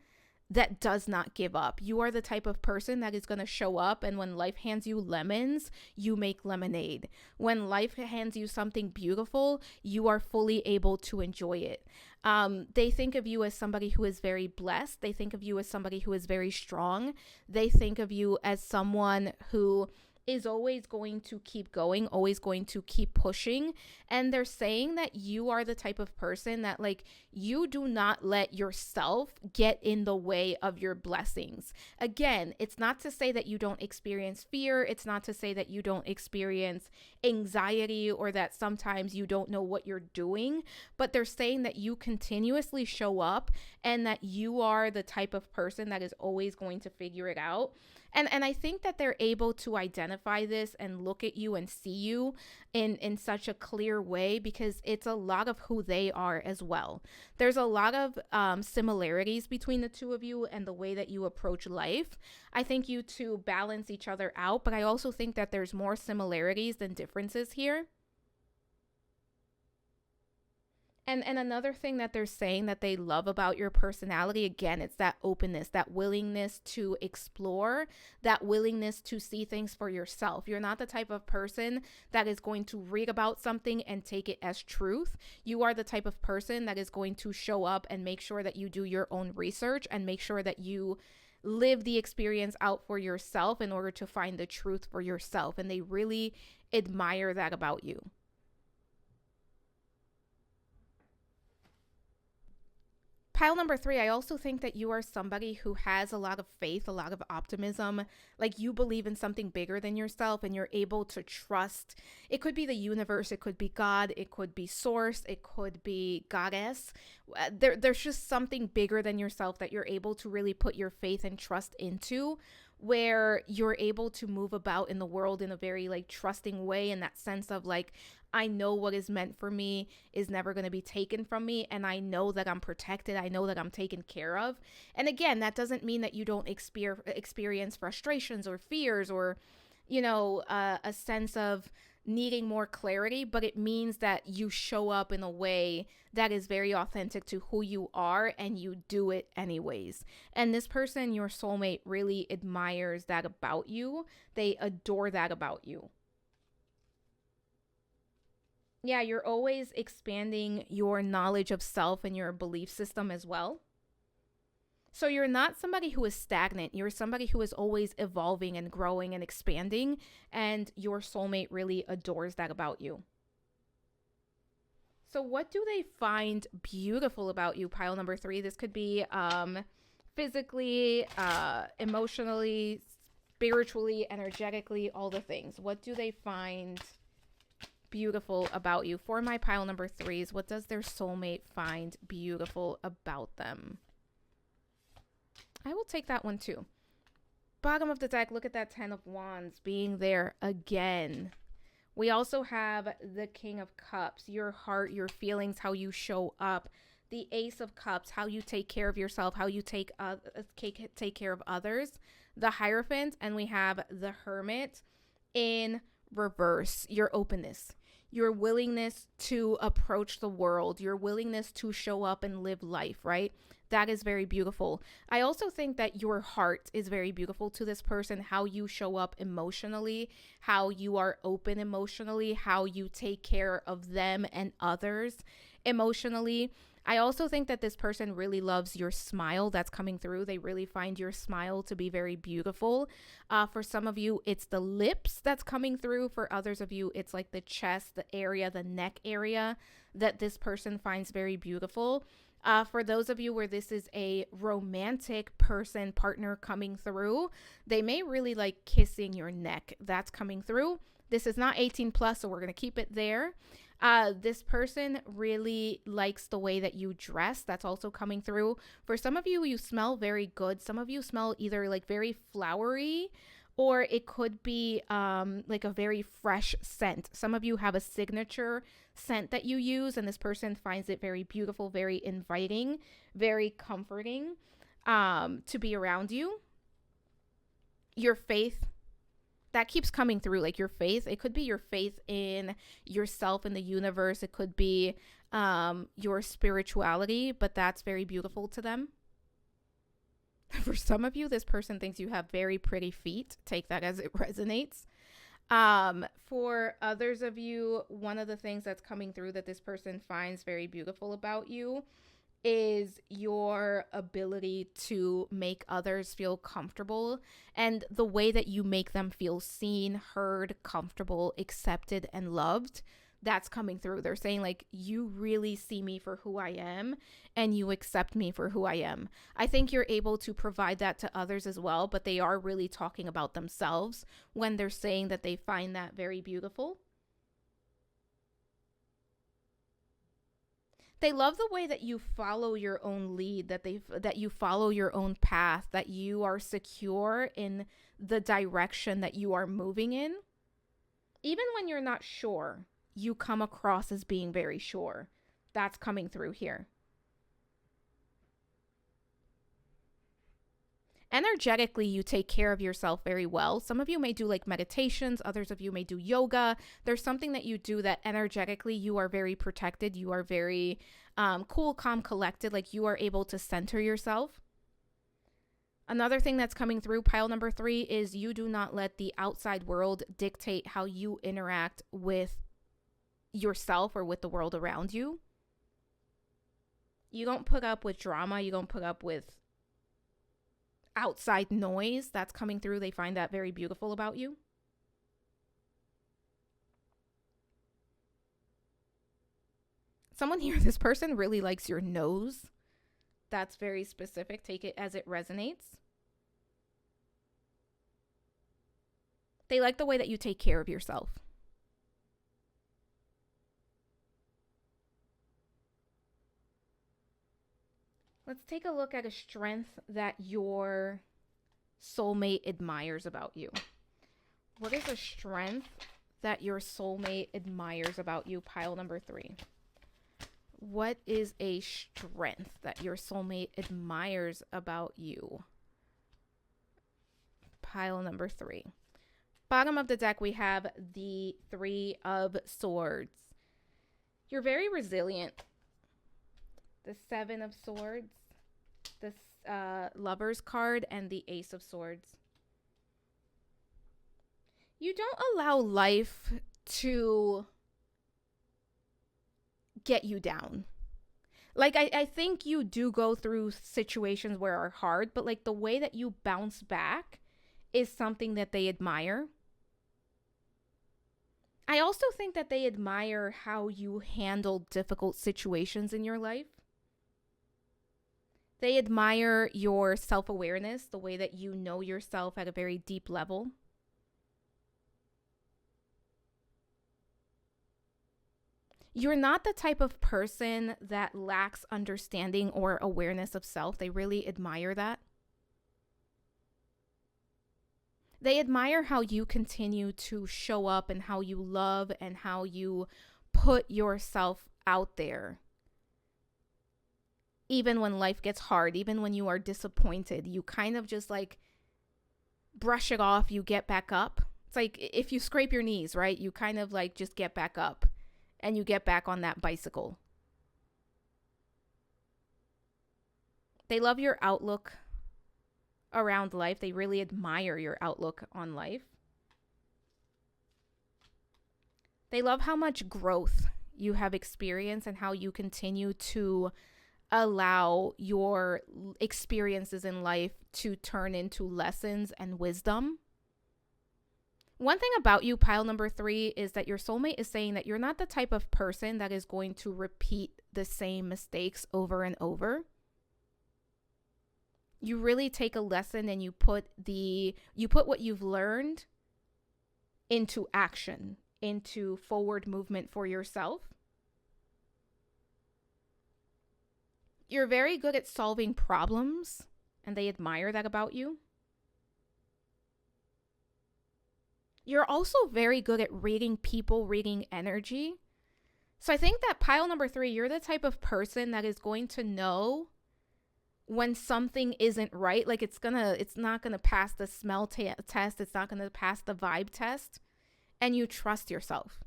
that does not give up. You are the type of person that is going to show up, and when life hands you lemons, you make lemonade. When life hands you something beautiful, you are fully able to enjoy it. They think of you as somebody who is very blessed. They think of you as somebody who is very strong. They think of you as someone who is always going to keep going, always going to keep pushing. And they're saying that you are the type of person that, like, you do not let yourself get in the way of your blessings. Again, it's not to say that you don't experience fear. It's not to say that you don't experience anxiety or that sometimes you don't know what you're doing, but they're saying that you continuously show up and that you are the type of person that is always going to figure it out. And I think that they're able to identify this and look at you and see you in such a clear way, because it's a lot of who they are as well. There's a lot of similarities between the two of you and the way that you approach life. I think you two balance each other out, but I also think that there's more similarities than differences here. And another thing that they're saying that they love about your personality, again, it's that openness, that willingness to explore, that willingness to see things for yourself. You're not the type of person that is going to read about something and take it as truth. You are the type of person that is going to show up and make sure that you do your own research and make sure that you live the experience out for yourself in order to find the truth for yourself. And they really admire that about you. Pile number 3, I also think that you are somebody who has a lot of faith, a lot of optimism. Like, you believe in something bigger than yourself and you're able to trust. It could be the universe, it could be God, it could be source, it could be goddess. There's just something bigger than yourself that you're able to really put your faith and trust into, where you're able to move about in the world in a very like trusting way, in that sense of like, I know what is meant for me is never going to be taken from me, and I know that I'm protected. I know that I'm taken care of. And again, that doesn't mean that you don't experience frustrations or fears or, a sense of needing more clarity, but it means that you show up in a way that is very authentic to who you are, and you do it anyways. And this person, your soulmate, really admires that about you. They adore that about you. Yeah, you're always expanding your knowledge of self and your belief system as well. So you're not somebody who is stagnant. You're somebody who is always evolving and growing and expanding. And your soulmate really adores that about you. So what do they find beautiful about you, pile number 3? This could be physically, emotionally, spiritually, energetically, all the things. What do they find beautiful about you? For my pile number 3s, what does their soulmate find beautiful about them? I will take that one too. Bottom of the deck, look at that 10 of Wands being there again. We also have the King of Cups, your heart, your feelings, how you show up. The Ace of Cups, how you take care of yourself, how you take care of others. The Hierophant, and we have the Hermit in reverse. Your openness, your willingness to approach the world, your willingness to show up and live life, right? That is very beautiful. I also think that your heart is very beautiful to this person, how you show up emotionally, how you are open emotionally, how you take care of them and others emotionally. I also think that this person really loves your smile that's coming through. They really find your smile to be very beautiful. For some of you, it's the lips that's coming through. For others of you, it's like the chest, the area, the neck area that this person finds very beautiful. For those of you where this is a romantic partner coming through, they may really like kissing your neck. That's coming through. This is not 18 plus, so we're going to keep it there. This person really likes the way that you dress. That's also coming through. For some of you, you smell very good. Some of you smell either like very flowery, or it could be like a very fresh scent. Some of you have a signature scent that you use, and this person finds it very beautiful, very inviting, very comforting to be around you. Your faith, that keeps coming through, like your faith. It could be your faith in yourself, in the universe. It could be your spirituality, but that's very beautiful to them. For some of you, this person thinks you have very pretty feet. Take that as it resonates. For others of you, one of the things that's coming through that this person finds very beautiful about you is your ability to make others feel comfortable, and the way that you make them feel seen, heard, comfortable, accepted, and loved. That's coming through. They're saying like, you really see me for who I am and you accept me for who I am. I think you're able to provide that to others as well, but they are really talking about themselves when they're saying that they find that very beautiful. They love the way that you follow your own lead, that you follow your own path, that you are secure in the direction that you are moving in. Even when you're not sure, you come across as being very sure. That's coming through here. Energetically, you take care of yourself very well. Some of you may do like meditations, others of you may do yoga. There's something that you do that energetically you are very protected. You are very cool, calm, collected. Like you are able to center yourself. Another thing that's coming through pile number 3 is you do not let the outside world dictate how you interact with yourself or with the world around you. You don't put up with drama. You don't put up with outside noise that's coming through. They find that very beautiful about you. Someone here, this person really likes your nose. That's very specific. Take it as it resonates. They like the way that you take care of yourself. Let's take a look at a strength that your soulmate admires about you. What is a strength that your soulmate admires about you? Pile number 3. What is a strength that your soulmate admires about you? Pile number 3. Bottom of the deck, we have the 3 of Swords. You're very resilient. The 7 of Swords, the Lover's card, and the Ace of Swords. You don't allow life to get you down. Like, I think you do go through situations where are hard, but like the way that you bounce back is something that they admire. I also think that they admire how you handle difficult situations in your life. They admire your self-awareness, the way that you know yourself at a very deep level. You're not the type of person that lacks understanding or awareness of self. They really admire that. They admire how you continue to show up and how you love and how you put yourself out there. Even when life gets hard, even when you are disappointed, you kind of just like brush it off. You get back up. It's like if you scrape your knees, right? You kind of like just get back up and you get back on that bicycle. They love your outlook around life. They really admire your outlook on life. They love how much growth you have experienced and how you continue to allow your experiences in life to turn into lessons and wisdom. One thing about you, pile number 3, is that your soulmate is saying that you're not the type of person that is going to repeat the same mistakes over and over. You really take a lesson and you put what you've learned into action, into forward movement for yourself. You're very good at solving problems, and they admire that about you. You're also very good at reading people, reading energy. So I think that pile number 3, you're the type of person that is going to know when something isn't right. Like it's not gonna pass the smell test. It's not gonna pass the vibe test. And you trust yourself.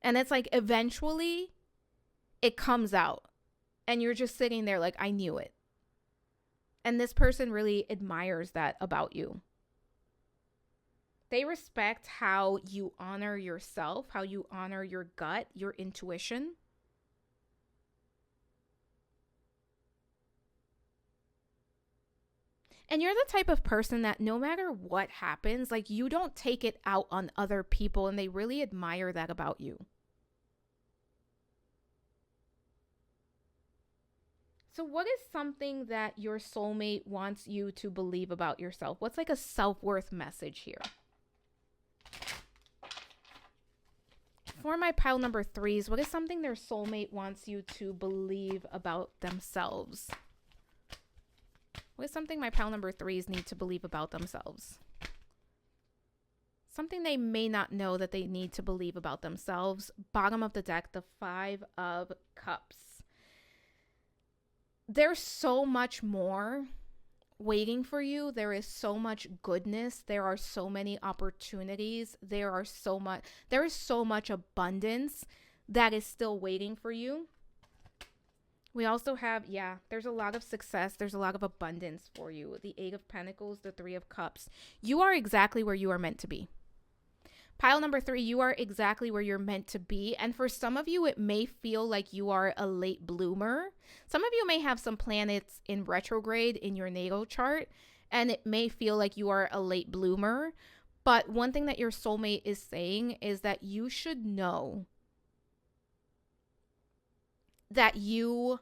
And it's like eventually it comes out. And you're just sitting there like, I knew it. And this person really admires that about you. They respect how you honor yourself, how you honor your gut, your intuition. And you're the type of person that no matter what happens, like you don't take it out on other people, and they really admire that about you. So what is something that your soulmate wants you to believe about yourself? What's like a self-worth message here? For my pile number threes, what is something their soulmate wants you to believe about themselves? What is something my pile number threes need to believe about themselves? Something they may not know that they need to believe about themselves. Bottom of the deck, the 5 of Cups. There's so much more waiting for you. There is so much goodness. There are so many opportunities. There is so much abundance that is still waiting for you. We also have, there's a lot of success. There's a lot of abundance for you. The 8 of Pentacles, the 3 of Cups. You are exactly where you are meant to be. Pile number 3, you are exactly where you're meant to be. And for some of you, it may feel like you are a late bloomer. Some of you may have some planets in retrograde in your natal chart, and it may feel like you are a late bloomer. But one thing that your soulmate is saying is that you should know that you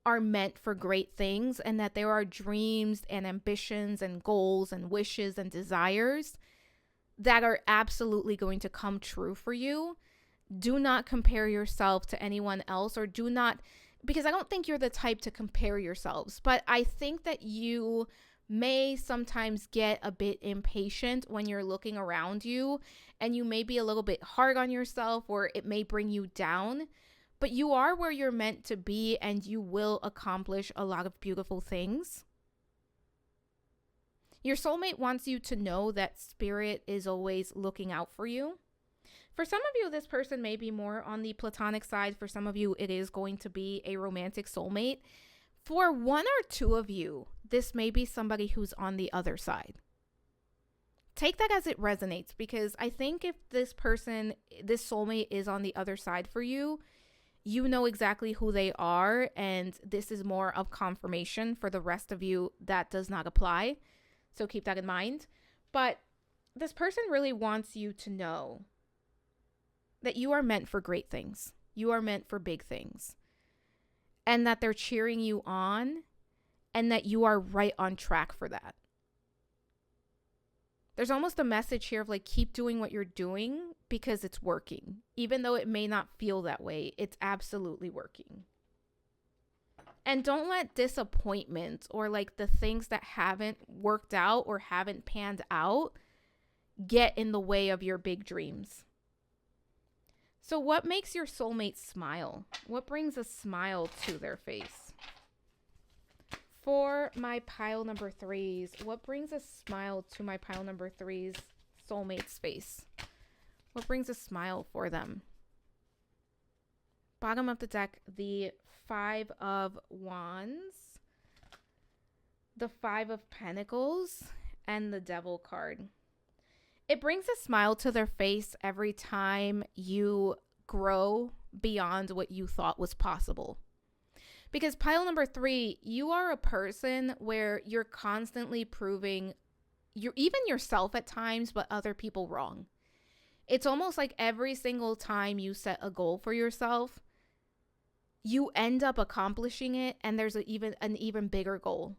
are meant for great things, and that there are dreams and ambitions and goals and wishes and desires that are absolutely going to come true for you. Do not compare yourself to anyone else, or do not, because I don't think you're the type to compare yourselves, but I think that you may sometimes get a bit impatient when you're looking around you, and you may be a little bit hard on yourself, or it may bring you down. But you are where you're meant to be, and you will accomplish a lot of beautiful things. Your soulmate wants you to know that spirit is always looking out for you. For some of you, this person may be more on the platonic side. For some of you, it is going to be a romantic soulmate. For 1 or 2 of you, this may be somebody who's on the other side. Take that as it resonates, because I think if this soulmate is on the other side for you, you know exactly who they are, and this is more of confirmation. For the rest of you, that does not apply. So keep that in mind. But this person really wants you to know that you are meant for great things. You are meant for big things. And that they're cheering you on, and that you are right on track for that. There's almost a message here of like, keep doing what you're doing because it's working. Even though it may not feel that way, it's absolutely working. And don't let disappointments or like the things that haven't worked out or haven't panned out get in the way of your big dreams. So what makes your soulmate smile? What brings a smile to their face? For my pile number threes, what brings a smile to my pile number threes soulmate's face? What brings a smile for them? Bottom of the deck, the 5 of Wands, the 5 of Pentacles, and the Devil card. It brings a smile to their face every time you grow beyond what you thought was possible. Because pile number 3, you are a person where you're constantly proving even yourself at times, but other people wrong. It's almost like every single time you set a goal for yourself, you end up accomplishing it, and there's an even bigger goal.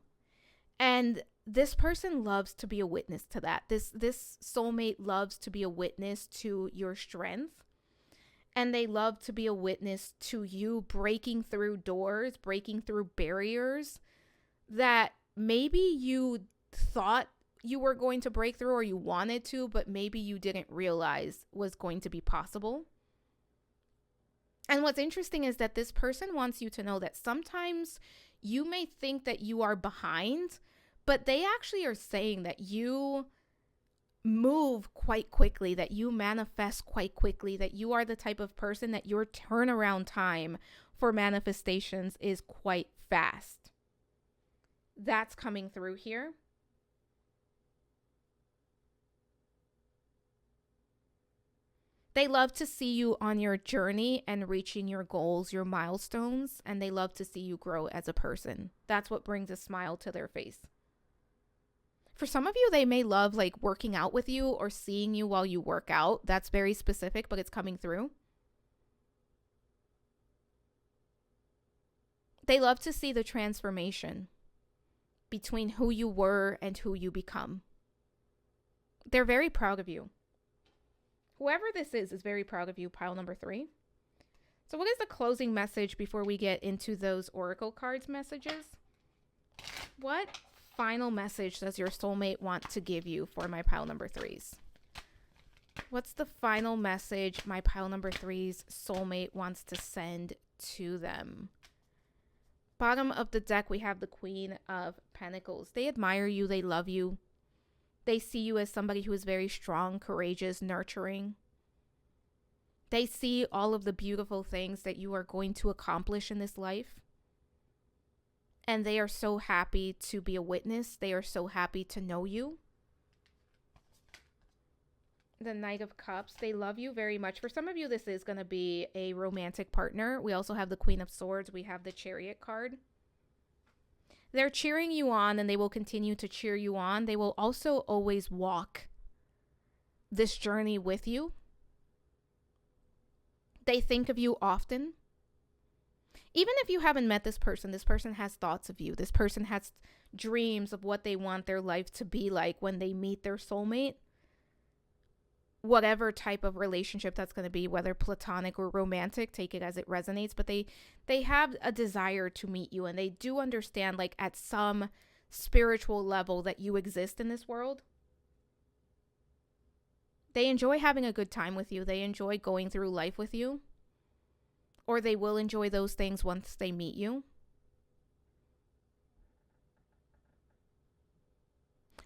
And this person loves to be a witness to that. This soulmate loves to be a witness to your strength. And they love to be a witness to you breaking through doors, breaking through barriers that maybe you thought you were going to break through or you wanted to, but maybe you didn't realize was going to be possible. And what's interesting is that this person wants you to know that sometimes you may think that you are behind, but they actually are saying that you move quite quickly, that you manifest quite quickly, that you are the type of person that your turnaround time for manifestations is quite fast. That's coming through here. They love to see you on your journey and reaching your goals, your milestones, and they love to see you grow as a person. That's what brings a smile to their face. For some of you, they may love like working out with you or seeing you while you work out. That's very specific, but it's coming through. They love to see the transformation between who you were and who you become. They're very proud of you. Whoever this is very proud of you, pile number 3. So what is the closing message before we get into those oracle cards messages? What final message does your soulmate want to give you for my pile number 3s? What's the final message my pile number 3's soulmate wants to send to them? Bottom of the deck, we have the Queen of Pentacles. They admire you. They love you. They see you as somebody who is very strong, courageous, nurturing. They see all of the beautiful things that you are going to accomplish in this life. And they are so happy to be a witness. They are so happy to know you. The Knight of Cups, they love you very much. For some of you, this is going to be a romantic partner. We also have the Queen of Swords. We have the Chariot card. They're cheering you on, and they will continue to cheer you on. They will also always walk this journey with you. They think of you often. Even if you haven't met this person has thoughts of you. This person has dreams of what they want their life to be like when they meet their soulmate. Whatever type of relationship that's going to be, whether platonic or romantic, take it as it resonates. But they have a desire to meet you, and they do understand, like, at some spiritual level that you exist in this world. They enjoy having a good time with you. They enjoy going through life with you. Or they will enjoy those things once they meet you.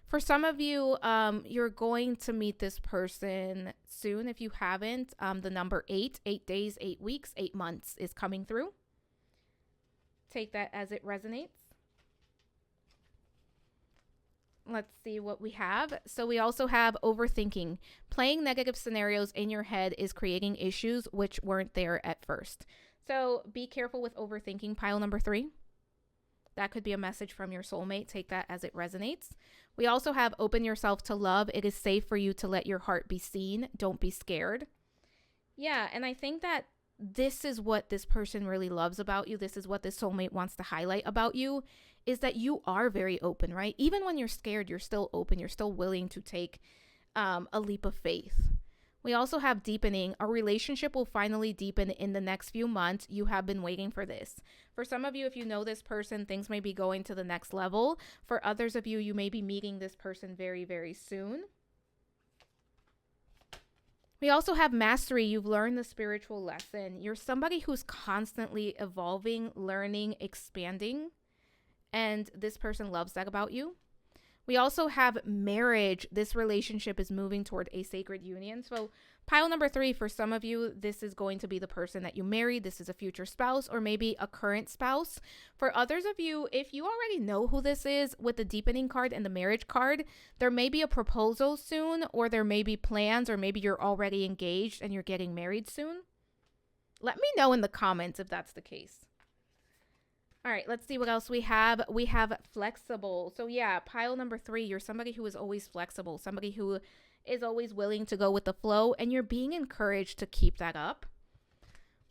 For some of you, you're going to meet this person soon. If you haven't, the number 8 days, 8 weeks, 8 months is coming through. Take that as it resonates. Let's see what we have. So we also have overthinking. Playing negative scenarios in your head is creating issues which weren't there at first. So be careful with overthinking, pile number 3. That could be a message from your soulmate. Take that as it resonates. We also have open yourself to love. It is safe for you to let your heart be seen. Don't be scared. Yeah, and I think that this is what this person really loves about you. This is what this soulmate wants to highlight about you, is that you are very open, right? Even when you're scared, you're still open. You're still willing to take a leap of faith. We also have deepening. A relationship will finally deepen in the next few months. You have been waiting for this. For some of you, if you know this person, things may be going to the next level. For others of you, you may be meeting this person very, very soon. We also have mastery. You've learned the spiritual lesson. You're somebody who's constantly evolving, learning, expanding. And this person loves that about you. We also have marriage. This relationship is moving toward a sacred union. So pile number 3, for some of you, this is going to be the person that you marry. This is a future spouse or maybe a current spouse. For others of you, if you already know who this is with the deepening card and the marriage card, there may be a proposal soon, or there may be plans, or maybe you're already engaged and you're getting married soon. Let me know in the comments if that's the case. All right, let's see what else we have. We have flexible. So yeah, pile number 3, you're somebody who is always flexible, somebody who is always willing to go with the flow, and you're being encouraged to keep that up.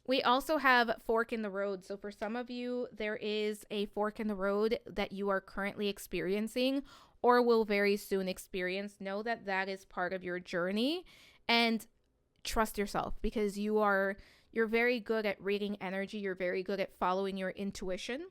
We also have fork in the road. So for some of you, there is a fork in the road that you are currently experiencing or will very soon experience. Know that that is part of your journey, and trust yourself, because you're very good at reading energy. You're very good at following your intuition.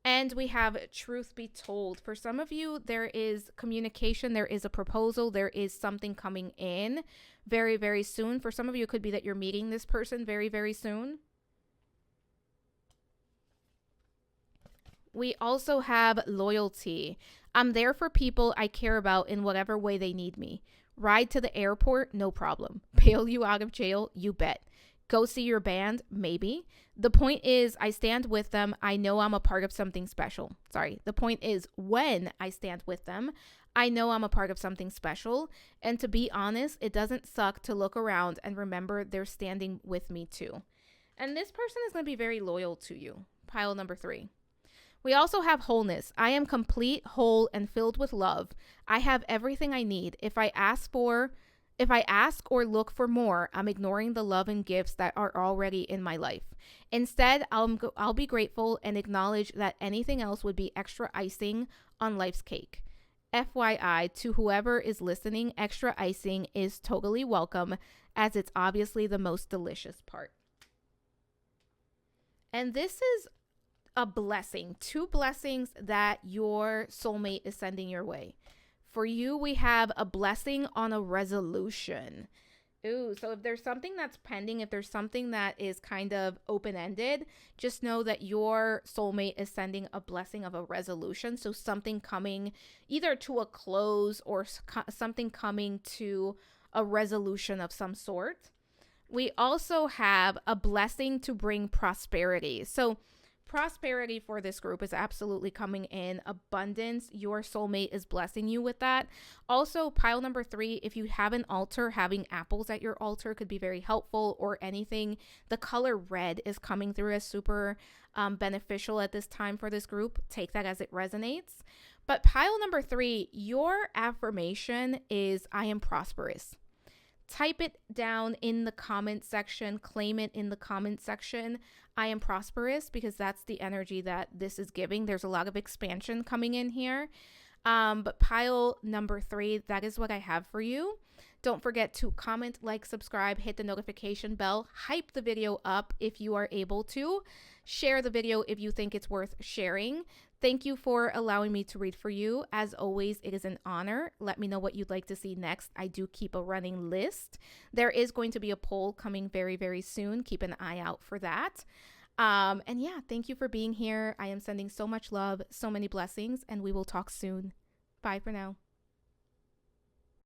And we have truth be told. For some of you, there is communication. There is a proposal. There is something coming in very, very soon. For some of you, it could be that you're meeting this person very, very soon. We also have loyalty. I'm there for people I care about in whatever way they need me. Ride to the airport, no problem. Bail you out of jail, you bet. Go see your band, maybe. The point is, I stand with them. I know I'm a part of something special. The point is, when I stand with them, I know I'm a part of something special. And to be honest, it doesn't suck to look around and remember they're standing with me too. And this person is going to be very loyal to you. Pile number 3. We also have wholeness. I am complete, whole, and filled with love. I have everything I need. If I ask or look for more, I'm ignoring the love and gifts that are already in my life. Instead, I'll be grateful and acknowledge that anything else would be extra icing on life's cake. FYI, to whoever is listening, extra icing is totally welcome, as it's obviously the most delicious part. And this is a blessing, two blessings that your soulmate is sending your way. For you, we have a blessing on a resolution. Ooh, so if there's something that's pending, if there's something that is kind of open-ended, just know that your soulmate is sending a blessing of a resolution. So something coming either to a close or something coming to a resolution of some sort. We also have a blessing to bring prosperity. So prosperity for this group is absolutely coming in abundance. Your soulmate is blessing you with that. Also, pile number 3, if you have an altar, having apples at your altar could be very helpful, or anything. The color red is coming through as super beneficial at this time for this group. Take that as it resonates. But pile number 3, your affirmation is I am prosperous. Type it down in the comment section, claim it in the comment section. I am prosperous, because that's the energy that this is giving. There's a lot of expansion coming in here. But pile number 3, that is what I have for you. Don't forget to comment, like, subscribe, hit the notification bell, hype the video up if you are able to. Share the video if you think it's worth sharing. Thank you for allowing me to read for you. As always, it is an honor. Let me know what you'd like to see next. I do keep a running list. There is going to be a poll coming very, very soon. Keep an eye out for that. And yeah, thank you for being here. I am sending so much love, so many blessings, and we will talk soon. Bye for now.